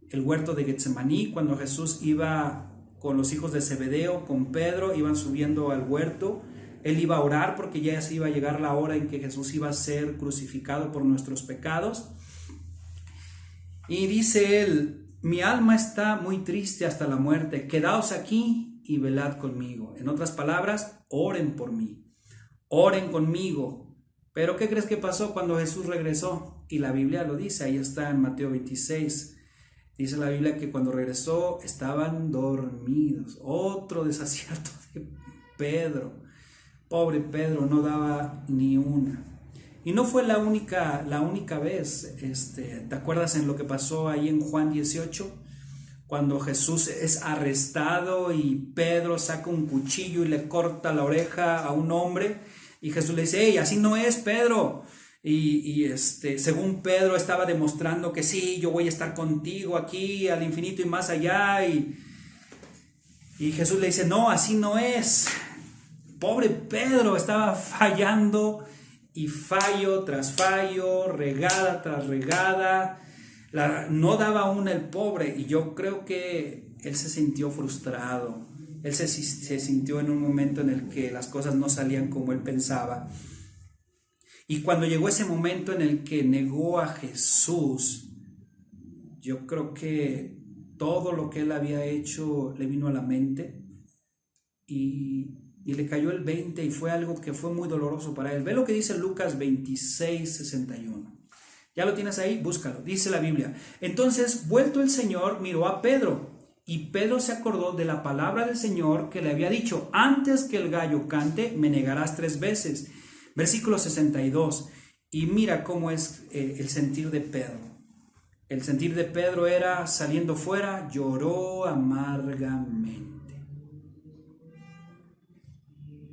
el huerto de Getsemaní, cuando Jesús iba con los hijos de Zebedeo, con Pedro, iban subiendo al huerto. Él iba a orar porque ya se iba a llegar la hora en que Jesús iba a ser crucificado por nuestros pecados. Y dice él, mi alma está muy triste hasta la muerte, quedaos aquí y velad conmigo. En otras palabras, oren por mí, oren conmigo. Pero ¿qué crees que pasó cuando Jesús regresó? Y la Biblia lo dice, ahí está en Mateo 26. Dice la Biblia que cuando regresó estaban dormidos. Otro desacierto de Pedro. Pobre Pedro, no daba ni una. Y no fue la única vez. ¿Te acuerdas en lo que pasó ahí en Juan 18? Cuando Jesús es arrestado y Pedro saca un cuchillo y le corta la oreja a un hombre. Y Jesús le dice, hey, así no es, Pedro. Y según Pedro estaba demostrando que sí, yo voy a estar contigo aquí al infinito y más allá. Y Jesús le dice, no, así no es. Pobre Pedro estaba fallando y fallo tras fallo, regada tras regada. No daba una el pobre, y yo creo que él se sintió frustrado. Él se sintió en un momento en el que las cosas no salían como él pensaba. Y cuando llegó ese momento en el que negó a Jesús, yo creo que todo lo que él había hecho le vino a la mente y le cayó el 20, y fue algo que fue muy doloroso para él. Ve lo que dice Lucas 26:61. ¿Ya lo tienes ahí? Búscalo. Dice la Biblia. Entonces, vuelto el Señor, miró a Pedro. Y Pedro se acordó de la palabra del Señor que le había dicho, antes que el gallo cante, me negarás 3 veces. Versículo 62. Y mira cómo es el sentir de Pedro. El sentir de Pedro era, saliendo fuera, lloró amargamente.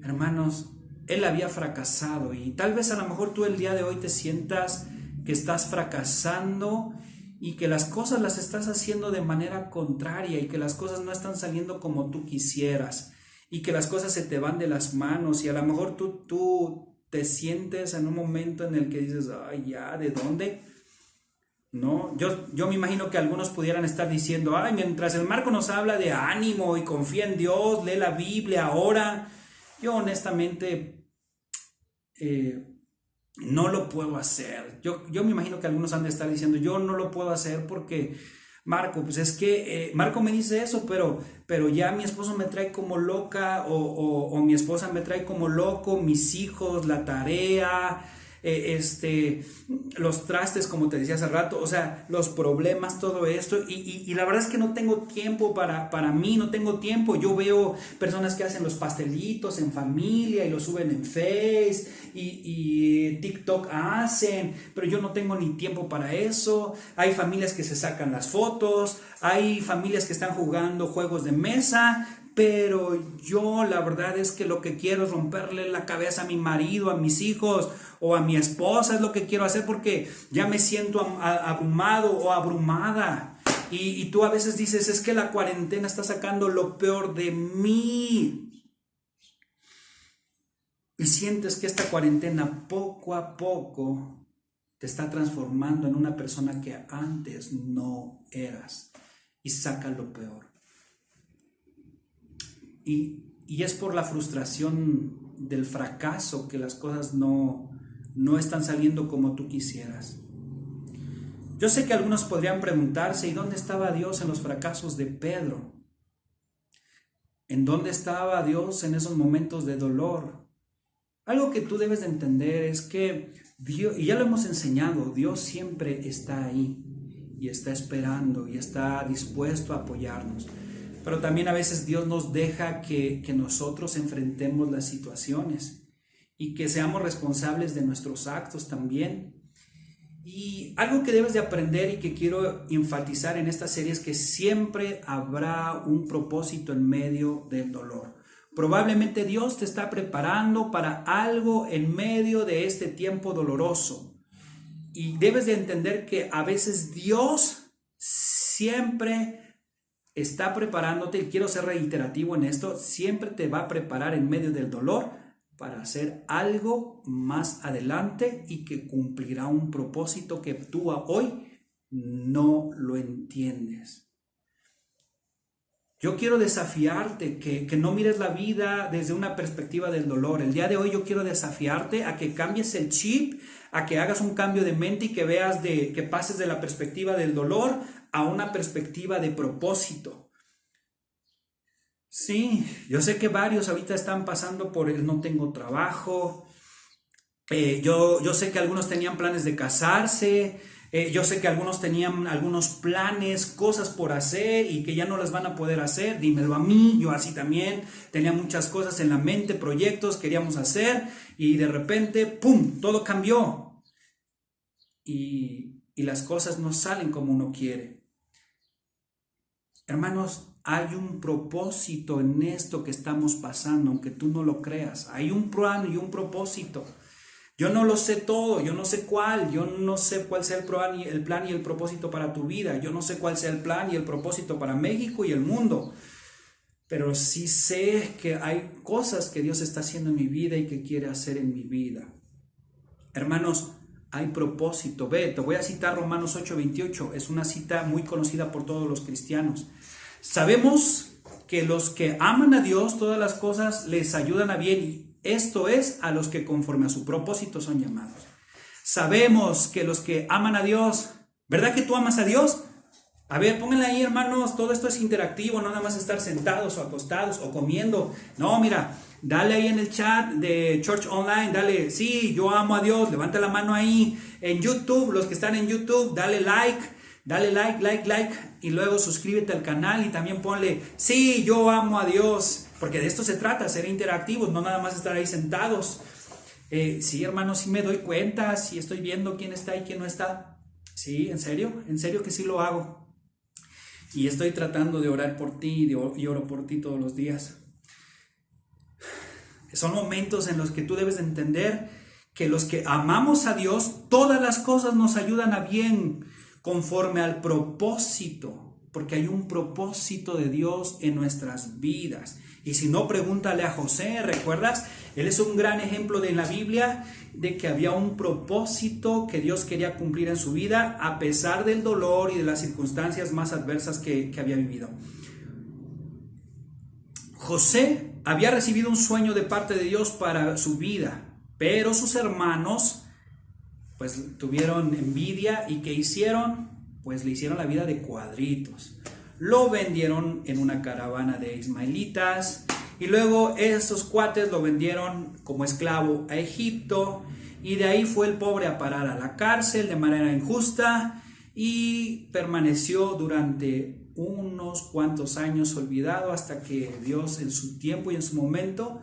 Hermanos, él había fracasado, y tal vez a lo mejor tú el día de hoy te sientas que estás fracasando y que las cosas las estás haciendo de manera contraria y que las cosas no están saliendo como tú quisieras y que las cosas se te van de las manos, y a lo mejor tú te sientes en un momento en el que dices, ay, ya, ¿de dónde? ¿no? Yo me imagino que algunos pudieran estar diciendo, ay, mientras el Marco nos habla de ánimo y confía en Dios, lee la Biblia, ora. Yo honestamente no lo puedo hacer. Yo me imagino que algunos han de estar diciendo, yo no lo puedo hacer porque, Marco, pues es que Marco me dice eso, pero ya mi esposo me trae como loca o mi esposa me trae como loco, mis hijos, la tarea, los trastes, como te decía hace rato, o sea, los problemas, todo esto, y la verdad es que no tengo tiempo para mí, no tengo tiempo. Yo veo personas que hacen los pastelitos en familia y los suben en Face y TikTok hacen, pero yo no tengo ni tiempo para eso. Hay familias que se sacan las fotos, hay familias que están jugando juegos de mesa, pero yo la verdad es que lo que quiero es romperle la cabeza a mi marido, a mis hijos o a mi esposa, es lo que quiero hacer porque ya me siento abrumado o abrumada. Y tú a veces dices, es que la cuarentena está sacando lo peor de mí. Y sientes que esta cuarentena poco a poco te está transformando en una persona que antes no eras. Y saca lo peor. Y es por la frustración del fracaso que las cosas no están saliendo como tú quisieras. Yo sé que algunos podrían preguntarse, ¿y dónde estaba Dios en los fracasos de Pedro? ¿En dónde estaba Dios en esos momentos de dolor? Algo que tú debes de entender es que Dios, y ya lo hemos enseñado, Dios siempre está ahí y está esperando y está dispuesto a apoyarnos. Pero también a veces Dios nos deja que nosotros enfrentemos las situaciones y que seamos responsables de nuestros actos también. Y algo que debes de aprender y que quiero enfatizar en esta serie es que siempre habrá un propósito en medio del dolor. Probablemente Dios te está preparando para algo en medio de este tiempo doloroso. Y debes de entender que a veces Dios siempre está preparándote, y quiero ser reiterativo en esto, siempre te va a preparar en medio del dolor para hacer algo más adelante y que cumplirá un propósito que tú hoy no lo entiendes. Yo quiero desafiarte que no mires la vida desde una perspectiva del dolor. El día de hoy yo quiero desafiarte a que cambies el chip, a que hagas un cambio de mente y que veas que pases de la perspectiva del dolor a una perspectiva de propósito. Sí, yo sé que varios ahorita están pasando por el no tengo trabajo. Yo sé que algunos tenían planes de casarse. Yo sé que algunos tenían algunos planes, cosas por hacer y que ya no las van a poder hacer. Dímelo a mí, yo así también. Tenía muchas cosas en la mente, proyectos queríamos hacer y de repente, ¡pum!, todo cambió. Y las cosas no salen como uno quiere. Hermanos, hay un propósito en esto que estamos pasando, aunque tú no lo creas. Hay un plan y un propósito. Yo no lo sé todo, yo no sé cuál, yo no sé cuál sea el plan y el propósito para tu vida. Yo no sé cuál sea el plan y el propósito para México y el mundo. Pero sí sé que hay cosas que Dios está haciendo en mi vida y que quiere hacer en mi vida. Hermanos, hay propósito. Ve, te voy a citar Romanos 8:28. Es una cita muy conocida por todos los cristianos. Sabemos que los que aman a Dios, todas las cosas les ayudan a bien, y esto es a los que conforme a su propósito son llamados. Sabemos que los que aman a Dios, ¿verdad que tú amas a Dios? A ver, pónganle ahí, hermanos, todo esto es interactivo, no nada más estar sentados o acostados o comiendo. No, mira, dale ahí en el chat de Church Online, dale, sí, yo amo a Dios, levanta la mano ahí. En YouTube, los que están en YouTube, dale like, y luego suscríbete al canal y también ponle, sí, yo amo a Dios, porque de esto se trata, ser interactivos, no nada más estar ahí sentados. Sí, hermanos, sí me doy cuenta, sí estoy viendo quién está y quién no está. Sí, en serio que sí lo hago. Y estoy tratando de orar por ti y oro por ti todos los días. Son momentos en los que tú debes de entender que los que amamos a Dios, todas las cosas nos ayudan a bien conforme al propósito, porque hay un propósito de Dios en nuestras vidas. Y si no, pregúntale a José, ¿recuerdas? Él es un gran ejemplo en la Biblia de que había un propósito que Dios quería cumplir en su vida a pesar del dolor y de las circunstancias más adversas que había vivido. José había recibido un sueño de parte de Dios para su vida, pero sus hermanos pues tuvieron envidia y ¿qué hicieron? Pues le hicieron la vida de cuadritos. Lo vendieron en una caravana de ismaelitas y luego esos cuates lo vendieron como esclavo a Egipto y de ahí fue el pobre a parar a la cárcel de manera injusta y permaneció durante unos cuantos años olvidado hasta que Dios en su tiempo y en su momento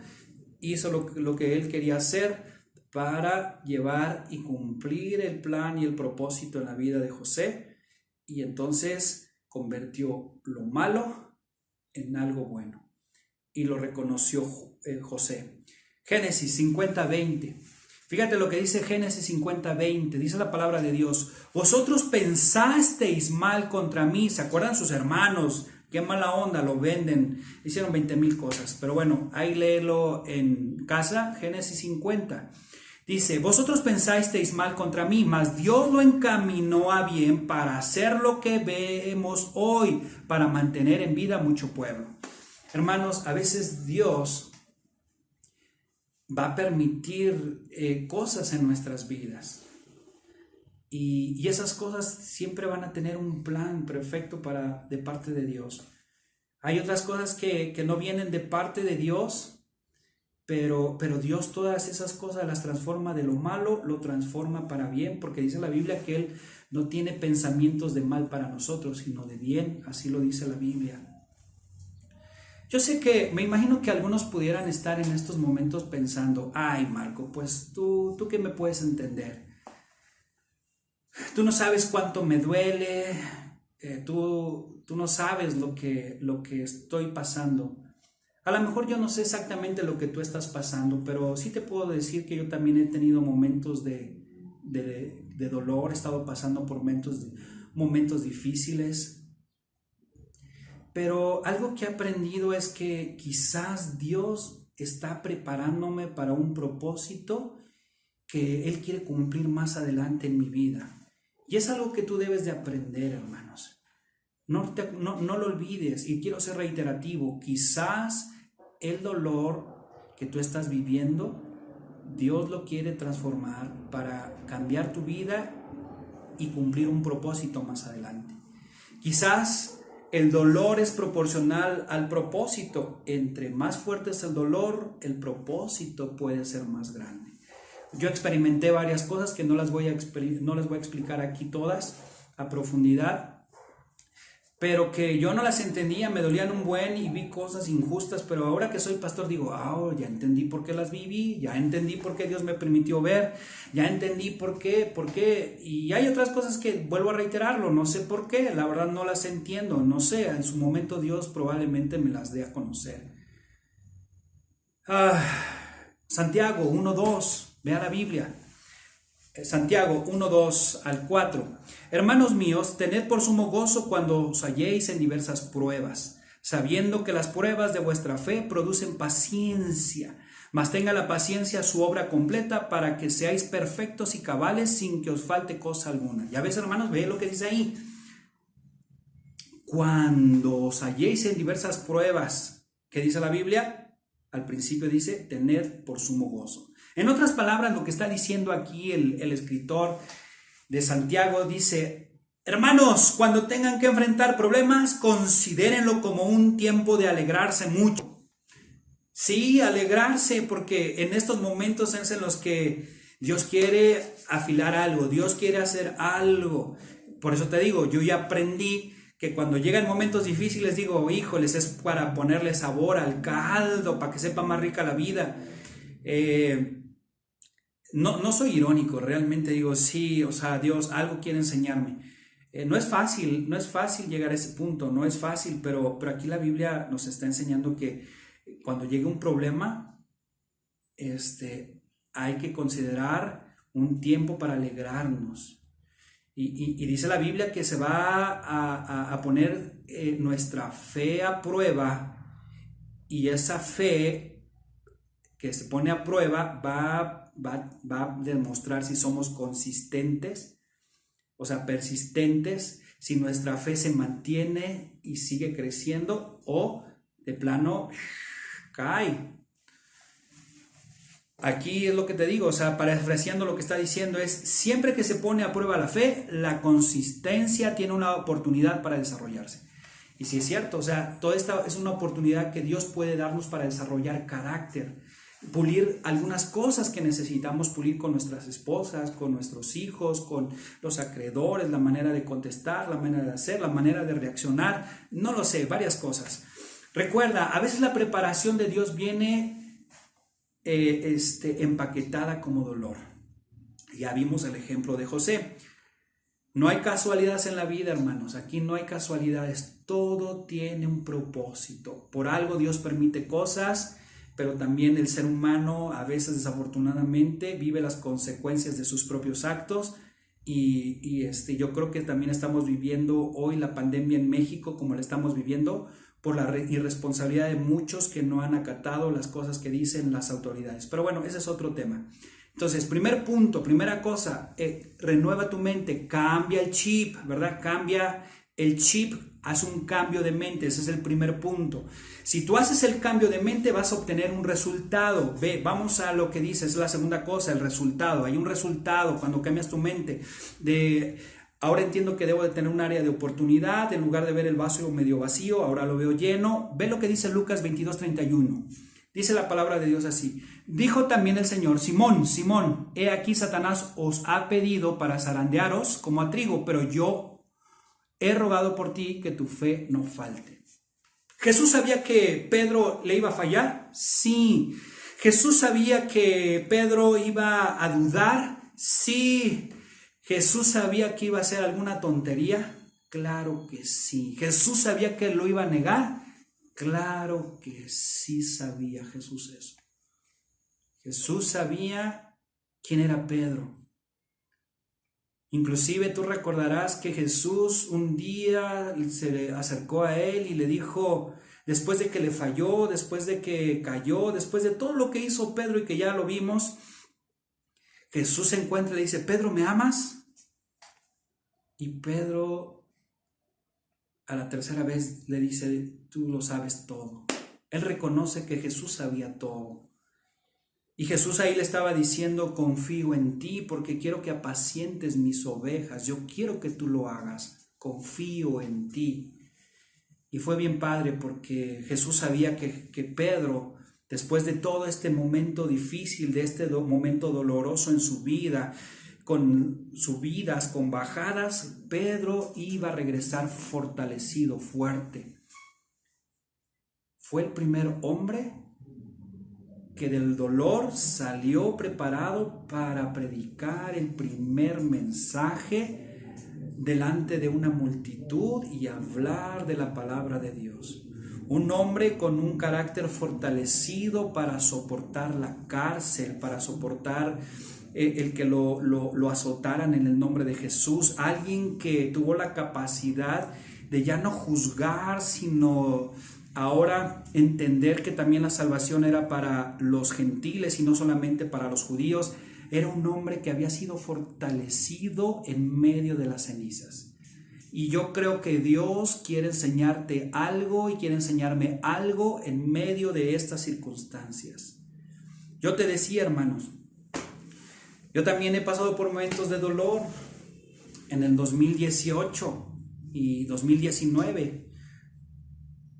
hizo lo que él quería hacer para llevar y cumplir el plan y el propósito en la vida de José, y entonces convirtió lo malo en algo bueno y lo reconoció José. Génesis 50:20. Fíjate lo que dice Génesis 50:20, dice la palabra de Dios: vosotros pensasteis mal contra mí. ¿Se acuerdan sus hermanos? Qué mala onda, lo venden, hicieron 20,000 cosas, pero bueno, ahí léelo en casa. Génesis 50. Dice: vosotros pensasteis mal contra mí, mas Dios lo encaminó a bien para hacer lo que vemos hoy, para mantener en vida mucho pueblo. Hermanos, a veces Dios va a permitir cosas en nuestras vidas. Y esas cosas siempre van a tener un plan perfecto de parte de Dios. Hay otras cosas que no vienen de parte de Dios, pero Dios todas esas cosas las transforma de lo malo, lo transforma para bien, porque dice la Biblia que Él no tiene pensamientos de mal para nosotros, sino de bien, así lo dice la Biblia. Yo sé que, me imagino que algunos pudieran estar en estos momentos pensando: ay, Marco, pues tú qué me puedes entender. Tú no sabes cuánto me duele, tú no sabes lo que estoy pasando. A lo mejor yo no sé exactamente lo que tú estás pasando, pero sí te puedo decir que yo también he tenido momentos de dolor, he estado pasando por momentos difíciles. Pero algo que he aprendido es que quizás Dios está preparándome para un propósito que Él quiere cumplir más adelante en mi vida. Y es algo que tú debes de aprender, hermanos. No lo olvides, y quiero ser reiterativo. Quizás el dolor que tú estás viviendo, Dios lo quiere transformar para cambiar tu vida y cumplir un propósito más adelante. Quizás el dolor es proporcional al propósito. Entre más fuerte es el dolor, el propósito puede ser más grande. Yo experimenté varias cosas que no les voy a explicar aquí todas a profundidad, pero que yo no las entendía, me dolían un buen y vi cosas injustas, pero ahora que soy pastor digo: ya entendí por qué las viví, ya entendí por qué Dios me permitió ver, ya entendí por qué, y hay otras cosas que vuelvo a reiterarlo, no sé por qué, la verdad no las entiendo, no sé, en su momento Dios probablemente me las dé a conocer. Santiago 1:2, vea la Biblia. Santiago 1:2 al 4. Hermanos míos, tened por sumo gozo cuando os halléis en diversas pruebas, sabiendo que las pruebas de vuestra fe producen paciencia. Mas tenga la paciencia su obra completa, para que seáis perfectos y cabales sin que os falte cosa alguna. Ya ves, hermanos, ve lo que dice ahí. Cuando os halléis en diversas pruebas, ¿qué dice la Biblia? Al principio dice: tened por sumo gozo. En otras palabras, lo que está diciendo aquí el escritor de Santiago dice: hermanos, cuando tengan que enfrentar problemas, considérenlo como un tiempo de alegrarse mucho. Sí, alegrarse, porque en estos momentos es en los que Dios quiere afilar algo, Dios quiere hacer algo. Por eso te digo, yo ya aprendí que cuando llegan momentos difíciles digo: híjoles, es para ponerle sabor al caldo, para que sepa más rica la vida. No soy irónico, realmente digo: sí, o sea, Dios algo quiere enseñarme. No es fácil llegar a ese punto, no es fácil, pero aquí la Biblia nos está enseñando que cuando llegue un problema, hay que considerar un tiempo para alegrarnos. Y dice la Biblia que se va a poner nuestra fe a prueba, y esa fe que se pone a prueba va a demostrar si somos consistentes, o sea, persistentes, si nuestra fe se mantiene y sigue creciendo o de plano cae. Aquí es lo que te digo, o sea, parafraseando lo que está diciendo es, siempre que se pone a prueba la fe, la consistencia tiene una oportunidad para desarrollarse. Y sí es cierto, o sea, toda esta es una oportunidad que Dios puede darnos para desarrollar carácter, pulir algunas cosas que necesitamos pulir con nuestras esposas, con nuestros hijos, con los acreedores, la manera de contestar, la manera de hacer, la manera de reaccionar, no lo sé, varias cosas. Recuerda, a veces la preparación de Dios viene empaquetada como dolor. Ya vimos el ejemplo de José. No hay casualidades en la vida, hermanos. Aquí no hay casualidades. Todo tiene un propósito. Por algo Dios permite cosas, pero también el ser humano a veces desafortunadamente vive las consecuencias de sus propios actos. Y yo creo que también estamos viviendo hoy la pandemia en México como la estamos viviendo por la irresponsabilidad de muchos que no han acatado las cosas que dicen las autoridades. Pero bueno, ese es otro tema. Entonces, primer punto, primera cosa, renueva tu mente, cambia el chip, ¿verdad? Cambia el chip, haz un cambio de mente, ese es el primer punto. Si tú haces el cambio de mente, vas a obtener un resultado. Ve, vamos a lo que dice, es la segunda cosa, el resultado. Hay un resultado cuando cambias tu mente ahora entiendo que debo de tener un área de oportunidad, en lugar de ver el vaso medio vacío, ahora lo veo lleno. Ve lo que dice Lucas 22:31. Dice la palabra de Dios así. Dijo también el Señor, Simón, Simón, he aquí Satanás os ha pedido para zarandearos como a trigo, pero yo he rogado por ti que tu fe no falte. ¿Jesús sabía que Pedro le iba a fallar? Sí. ¿Jesús sabía que Pedro iba a dudar? Sí. ¿Jesús sabía que iba a hacer alguna tontería? Claro que sí. ¿Jesús sabía que lo iba a negar? Claro que sí sabía Jesús eso. Jesús sabía quién era Pedro. Inclusive tú recordarás que Jesús un día se acercó a él y le dijo, después de que le falló, después de que cayó, después de todo lo que hizo Pedro y que ya lo vimos, Jesús se encuentra y le dice, Pedro, ¿me amas? Y Pedro a la tercera vez le dice, tú lo sabes todo. Él reconoce que Jesús sabía todo. Y Jesús ahí le estaba diciendo, confío en ti porque quiero que apacientes mis ovejas. Yo quiero que tú lo hagas. Confío en ti. Y fue bien padre porque Jesús sabía que Pedro, después de todo este momento difícil, de este momento doloroso en su vida, con subidas, con bajadas, Pedro iba a regresar fortalecido, fuerte. Fue el primer hombre que del dolor salió preparado para predicar el primer mensaje delante de una multitud y hablar de la palabra de Dios. Un hombre con un carácter fortalecido para soportar la cárcel, para soportar el que lo azotaran en el nombre de Jesús. Alguien que tuvo la capacidad de ya no juzgar, sino ahora entender que también la salvación era para los gentiles y no solamente para los judíos. Era un hombre que había sido fortalecido en medio de las cenizas. Y yo creo que Dios quiere enseñarte algo y quiere enseñarme algo en medio de estas circunstancias. Yo te decía, hermanos, yo también he pasado por momentos de dolor en el 2018 y 2019.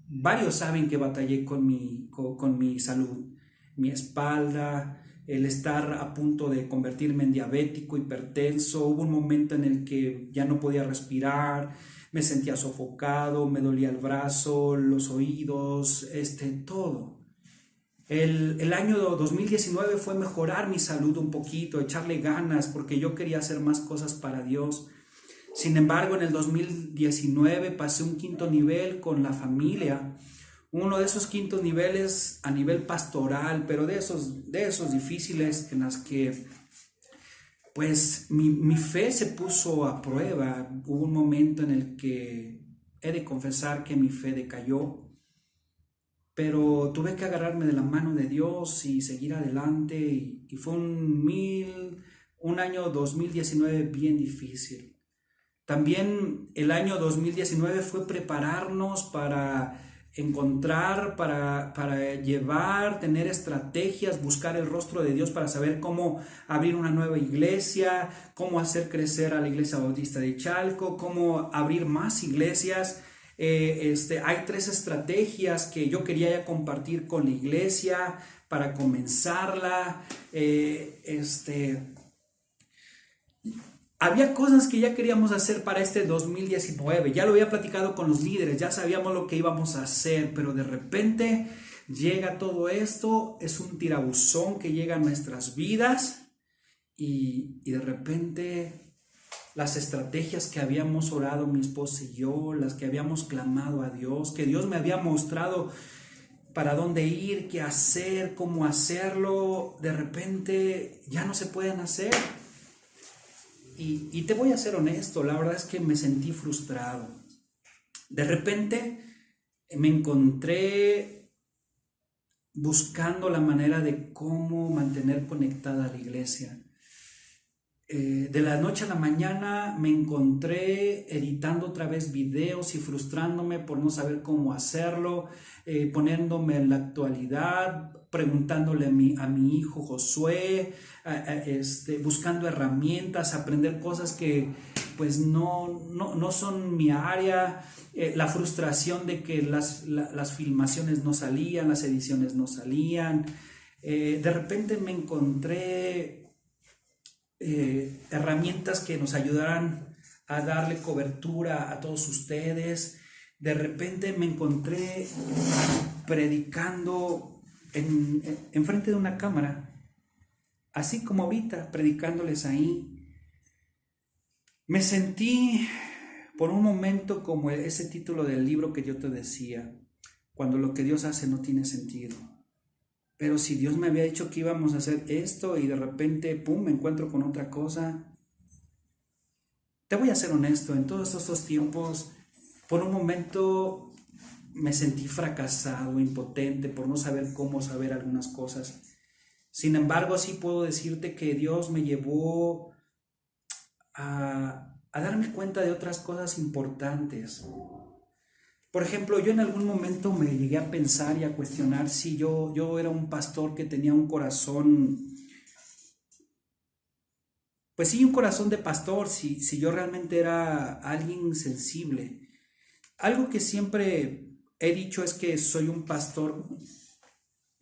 Varios saben que batallé con mi salud, mi espalda, el estar a punto de convertirme en diabético, hipertenso. Hubo un momento en el que ya no podía respirar, me sentía sofocado, me dolía el brazo, los oídos, todo. El año 2019 fue mejorar mi salud un poquito, echarle ganas, porque yo quería hacer más cosas para Dios. Sin embargo, en el 2019 pasé un quinto nivel con la familia, uno de esos quintos niveles a nivel pastoral, pero de esos difíciles en las que pues mi fe se puso a prueba. Hubo un momento en el que he de confesar que mi fe decayó. pero tuve que agarrarme de la mano de Dios y seguir adelante, y fue un año 2019 bien difícil. También el año 2019 fue prepararnos para encontrar, para llevar, tener estrategias, buscar el rostro de Dios para saber cómo abrir una nueva iglesia, cómo hacer crecer a la Iglesia Bautista de Chalco, cómo abrir más iglesias. Hay 3 estrategias que yo quería ya compartir con la iglesia para comenzarla. Había cosas que ya queríamos hacer para este 2019, ya lo había platicado con los líderes, ya sabíamos lo que íbamos a hacer, pero de repente llega todo esto, es un tirabuzón que llega a nuestras vidas y de repente las estrategias que habíamos orado mi esposa y yo, las que habíamos clamado a Dios, que Dios me había mostrado para dónde ir, qué hacer, cómo hacerlo, de repente ya no se pueden hacer. Y te voy a ser honesto, la verdad es que me sentí frustrado. De repente me encontré buscando la manera de cómo mantener conectada a la iglesia. De la noche a la mañana me encontré editando otra vez videos y frustrándome por no saber cómo hacerlo, poniéndome en la actualidad, preguntándole a mi hijo Josué, buscando herramientas, aprender cosas que pues no son mi área, la frustración de que las filmaciones no salían, las ediciones no salían. De repente me encontré herramientas que nos ayudaran a darle cobertura a todos ustedes. De repente me encontré predicando en frente de una cámara, así como ahorita, predicándoles ahí. Me sentí por un momento como ese título del libro que yo te decía, cuando lo que Dios hace no tiene sentido. Pero si Dios me había dicho que íbamos a hacer esto y de repente, pum, me encuentro con otra cosa. Te voy a ser honesto, en todos estos tiempos, por un momento me sentí fracasado, impotente, por no saber cómo saber algunas cosas. Sin embargo, sí puedo decirte que Dios me llevó a darme cuenta de otras cosas importantes. Por ejemplo, yo en algún momento me llegué a pensar y a cuestionar si yo era un pastor que tenía un corazón, pues sí, un corazón de pastor, si yo realmente era alguien sensible. Algo que siempre he dicho es que soy un pastor,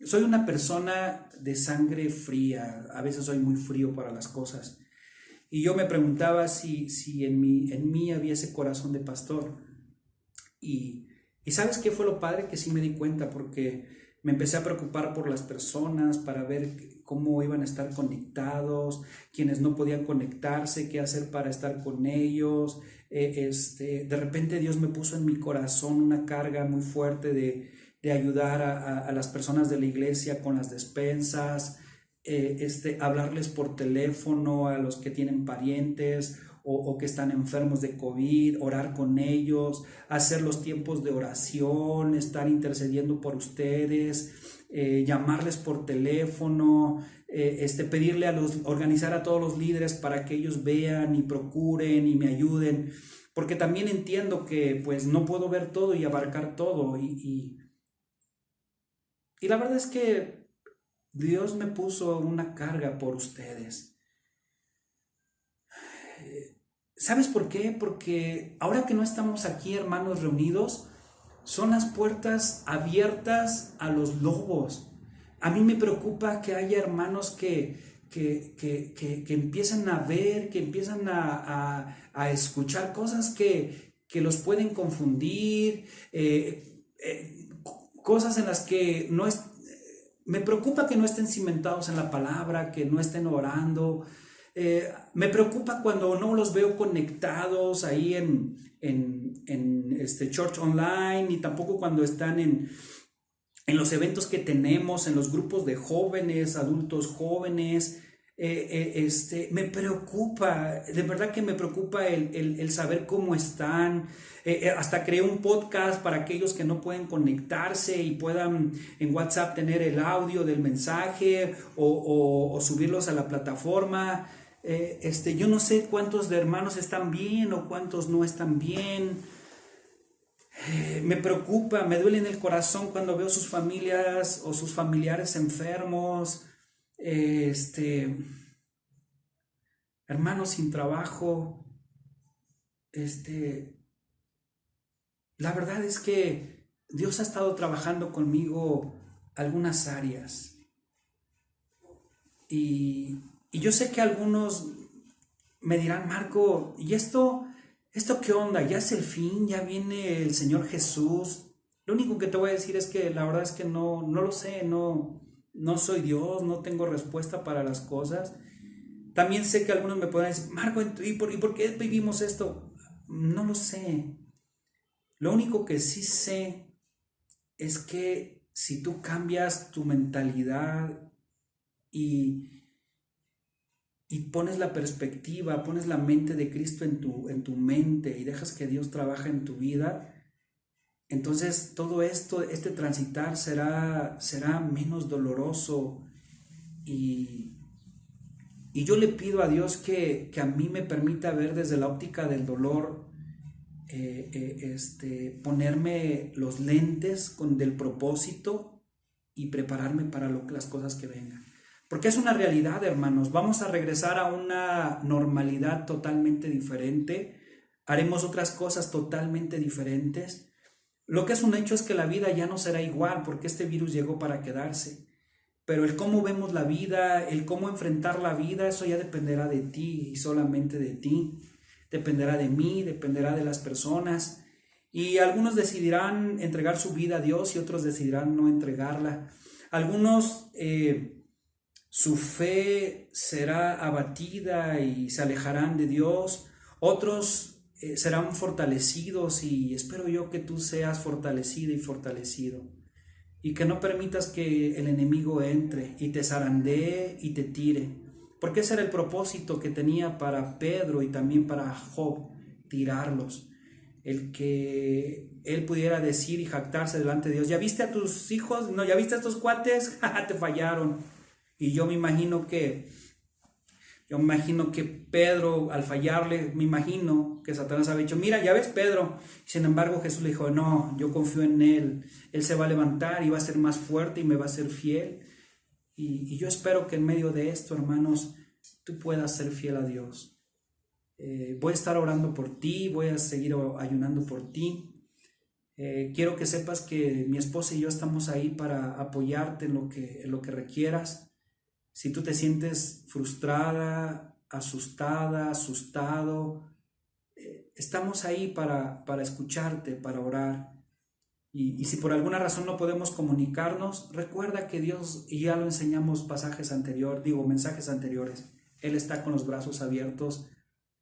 soy una persona de sangre fría, a veces soy muy frío para las cosas. Y yo me preguntaba si en mí había ese corazón de pastor. Y ¿sabes qué fue lo padre? Que sí me di cuenta, porque me empecé a preocupar por las personas, para ver cómo iban a estar conectados, quienes no podían conectarse, qué hacer para estar con ellos. De repente Dios me puso en mi corazón una carga muy fuerte de ayudar a las personas de la iglesia con las despensas, hablarles por teléfono a los que tienen parientes o que están enfermos de COVID, orar con ellos, hacer los tiempos de oración, estar intercediendo por ustedes, llamarles por teléfono, organizar a todos los líderes para que ellos vean y procuren y me ayuden, porque también entiendo que pues no puedo ver todo y abarcar todo y la verdad es que Dios me puso una carga por ustedes. ¿Sabes por qué? Porque ahora que no estamos aquí, hermanos, reunidos, son las puertas abiertas a los lobos. A mí me preocupa que haya hermanos que empiezan a ver, que empiezan a escuchar cosas que los pueden confundir, cosas en las que no es... Me preocupa que no estén cimentados en la palabra, que no estén orando. Me preocupa cuando no los veo conectados ahí en Church Online, y tampoco cuando están en los eventos que tenemos, en los grupos de jóvenes, adultos jóvenes. Me preocupa, de verdad que me preocupa el saber cómo están. Hasta creé un podcast para aquellos que no pueden conectarse y puedan en WhatsApp tener el audio del mensaje o subirlos a la plataforma. Yo no sé cuántos de hermanos están bien o cuántos no están bien. Me preocupa, me duele en el corazón cuando veo sus familias o sus familiares enfermos, hermanos sin trabajo. La verdad es que Dios ha estado trabajando conmigo algunas áreas y yo sé que algunos me dirán, Marco, ¿y esto qué onda? ¿Ya es el fin? ¿Ya viene el Señor Jesús? Lo único que te voy a decir es que la verdad es que no lo sé, no soy Dios, no tengo respuesta para las cosas. También sé que algunos me pueden decir, Marco, ¿y por qué vivimos esto? No lo sé. Lo único que sí sé es que si tú cambias tu mentalidad y pones la perspectiva, pones la mente de Cristo en tu mente y dejas que Dios trabaje en tu vida, entonces todo esto, este transitar será menos doloroso y yo le pido a Dios que a mí me permita ver desde la óptica del dolor, ponerme los lentes del propósito y prepararme para las cosas que vengan. Porque es una realidad, hermanos. Vamos a regresar a una normalidad totalmente diferente. Haremos otras cosas totalmente diferentes. Lo que es un hecho es que la vida ya no será igual porque este virus llegó para quedarse. Pero el cómo vemos la vida, el cómo enfrentar la vida, eso ya dependerá de ti y solamente de ti. Dependerá de mí, dependerá de las personas. Y algunos decidirán entregar su vida a Dios y otros decidirán no entregarla. Algunos... su fe será abatida y se alejarán de Dios. Otros serán fortalecidos y espero yo que tú seas fortalecido y fortalecido. Y que no permitas que el enemigo entre y te zarandee y te tire. Porque ese era el propósito que tenía para Pedro y también para Job, tirarlos. El que él pudiera decir y jactarse delante de Dios, ¿ya viste a tus hijos? ¿No? ¿Ya viste a estos cuates? Te fallaron. Y yo me imagino que Pedro, al fallarle, me imagino que Satanás había dicho, mira, ya ves Pedro. Sin embargo, Jesús le dijo, no, yo confío en él. Él se va a levantar y va a ser más fuerte y me va a ser fiel. Y yo espero que en medio de esto, hermanos, tú puedas ser fiel a Dios. Voy a estar orando por ti, voy a seguir ayunando por ti. Quiero que sepas que mi esposa y yo estamos ahí para apoyarte en lo que requieras. Si tú te sientes frustrada, asustada, asustado, estamos ahí para escucharte, para orar. Y si por alguna razón no podemos comunicarnos, recuerda que Dios, y ya lo enseñamos mensajes anteriores, Él está con los brazos abiertos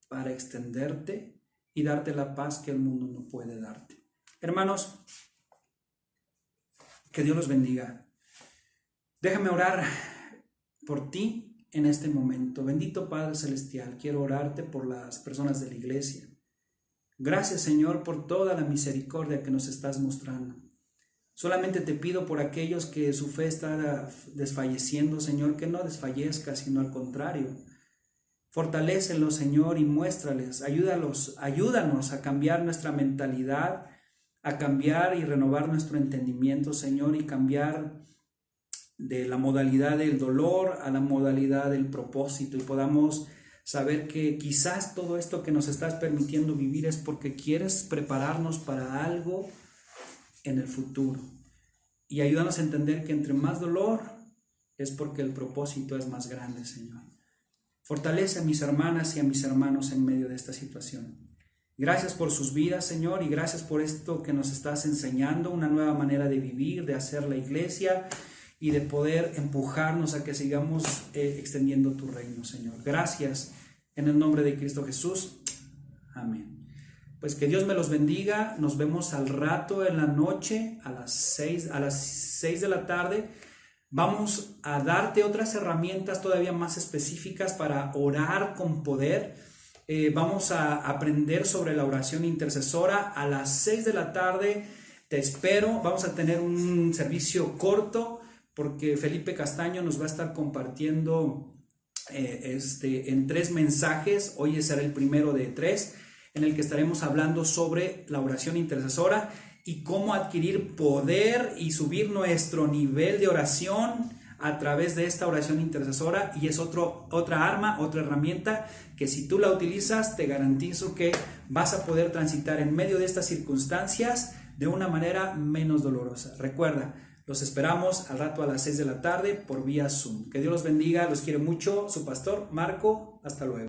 para extenderte y darte la paz que el mundo no puede darte. Hermanos, que Dios los bendiga. Déjame orar por ti en este momento. Bendito Padre Celestial, quiero orarte por las personas de la iglesia. Gracias, Señor, por toda la misericordia que nos estás mostrando. Solamente te pido por aquellos que su fe está desfalleciendo, Señor, que no desfallezca, sino al contrario. Fortalécelos, Señor, y muéstrales, ayúdanos a cambiar nuestra mentalidad, a cambiar y renovar nuestro entendimiento, Señor, y cambiar de la modalidad del dolor a la modalidad del propósito y podamos saber que quizás todo esto que nos estás permitiendo vivir es porque quieres prepararnos para algo en el futuro. Y ayúdanos a entender que entre más dolor es porque el propósito es más grande, Señor. Fortalece a mis hermanas y a mis hermanos en medio de esta situación. Gracias por sus vidas, Señor, y gracias por esto que nos estás enseñando, una nueva manera de vivir, de hacer la iglesia y de poder empujarnos a que sigamos extendiendo tu reino, Señor. Gracias en el nombre de Cristo Jesús. Amén. Pues que Dios me los bendiga. Nos vemos al rato en la noche a las 6 de la tarde Vamos a darte otras herramientas todavía más específicas para orar con poder. Vamos a aprender sobre la oración intercesora a las 6 de la tarde. Te espero. Vamos a tener un servicio corto porque Felipe Castaño nos va a estar compartiendo en 3 mensajes. Hoy será el primero de 3, en el que estaremos hablando sobre la oración intercesora y cómo adquirir poder y subir nuestro nivel de oración a través de esta oración intercesora. Y es otra arma, otra herramienta que si tú la utilizas, te garantizo que vas a poder transitar en medio de estas circunstancias de una manera menos dolorosa. Recuerda, los esperamos al rato a las 6 de la tarde por vía Zoom. Que Dios los bendiga, los quiere mucho. Su pastor Marco, hasta luego.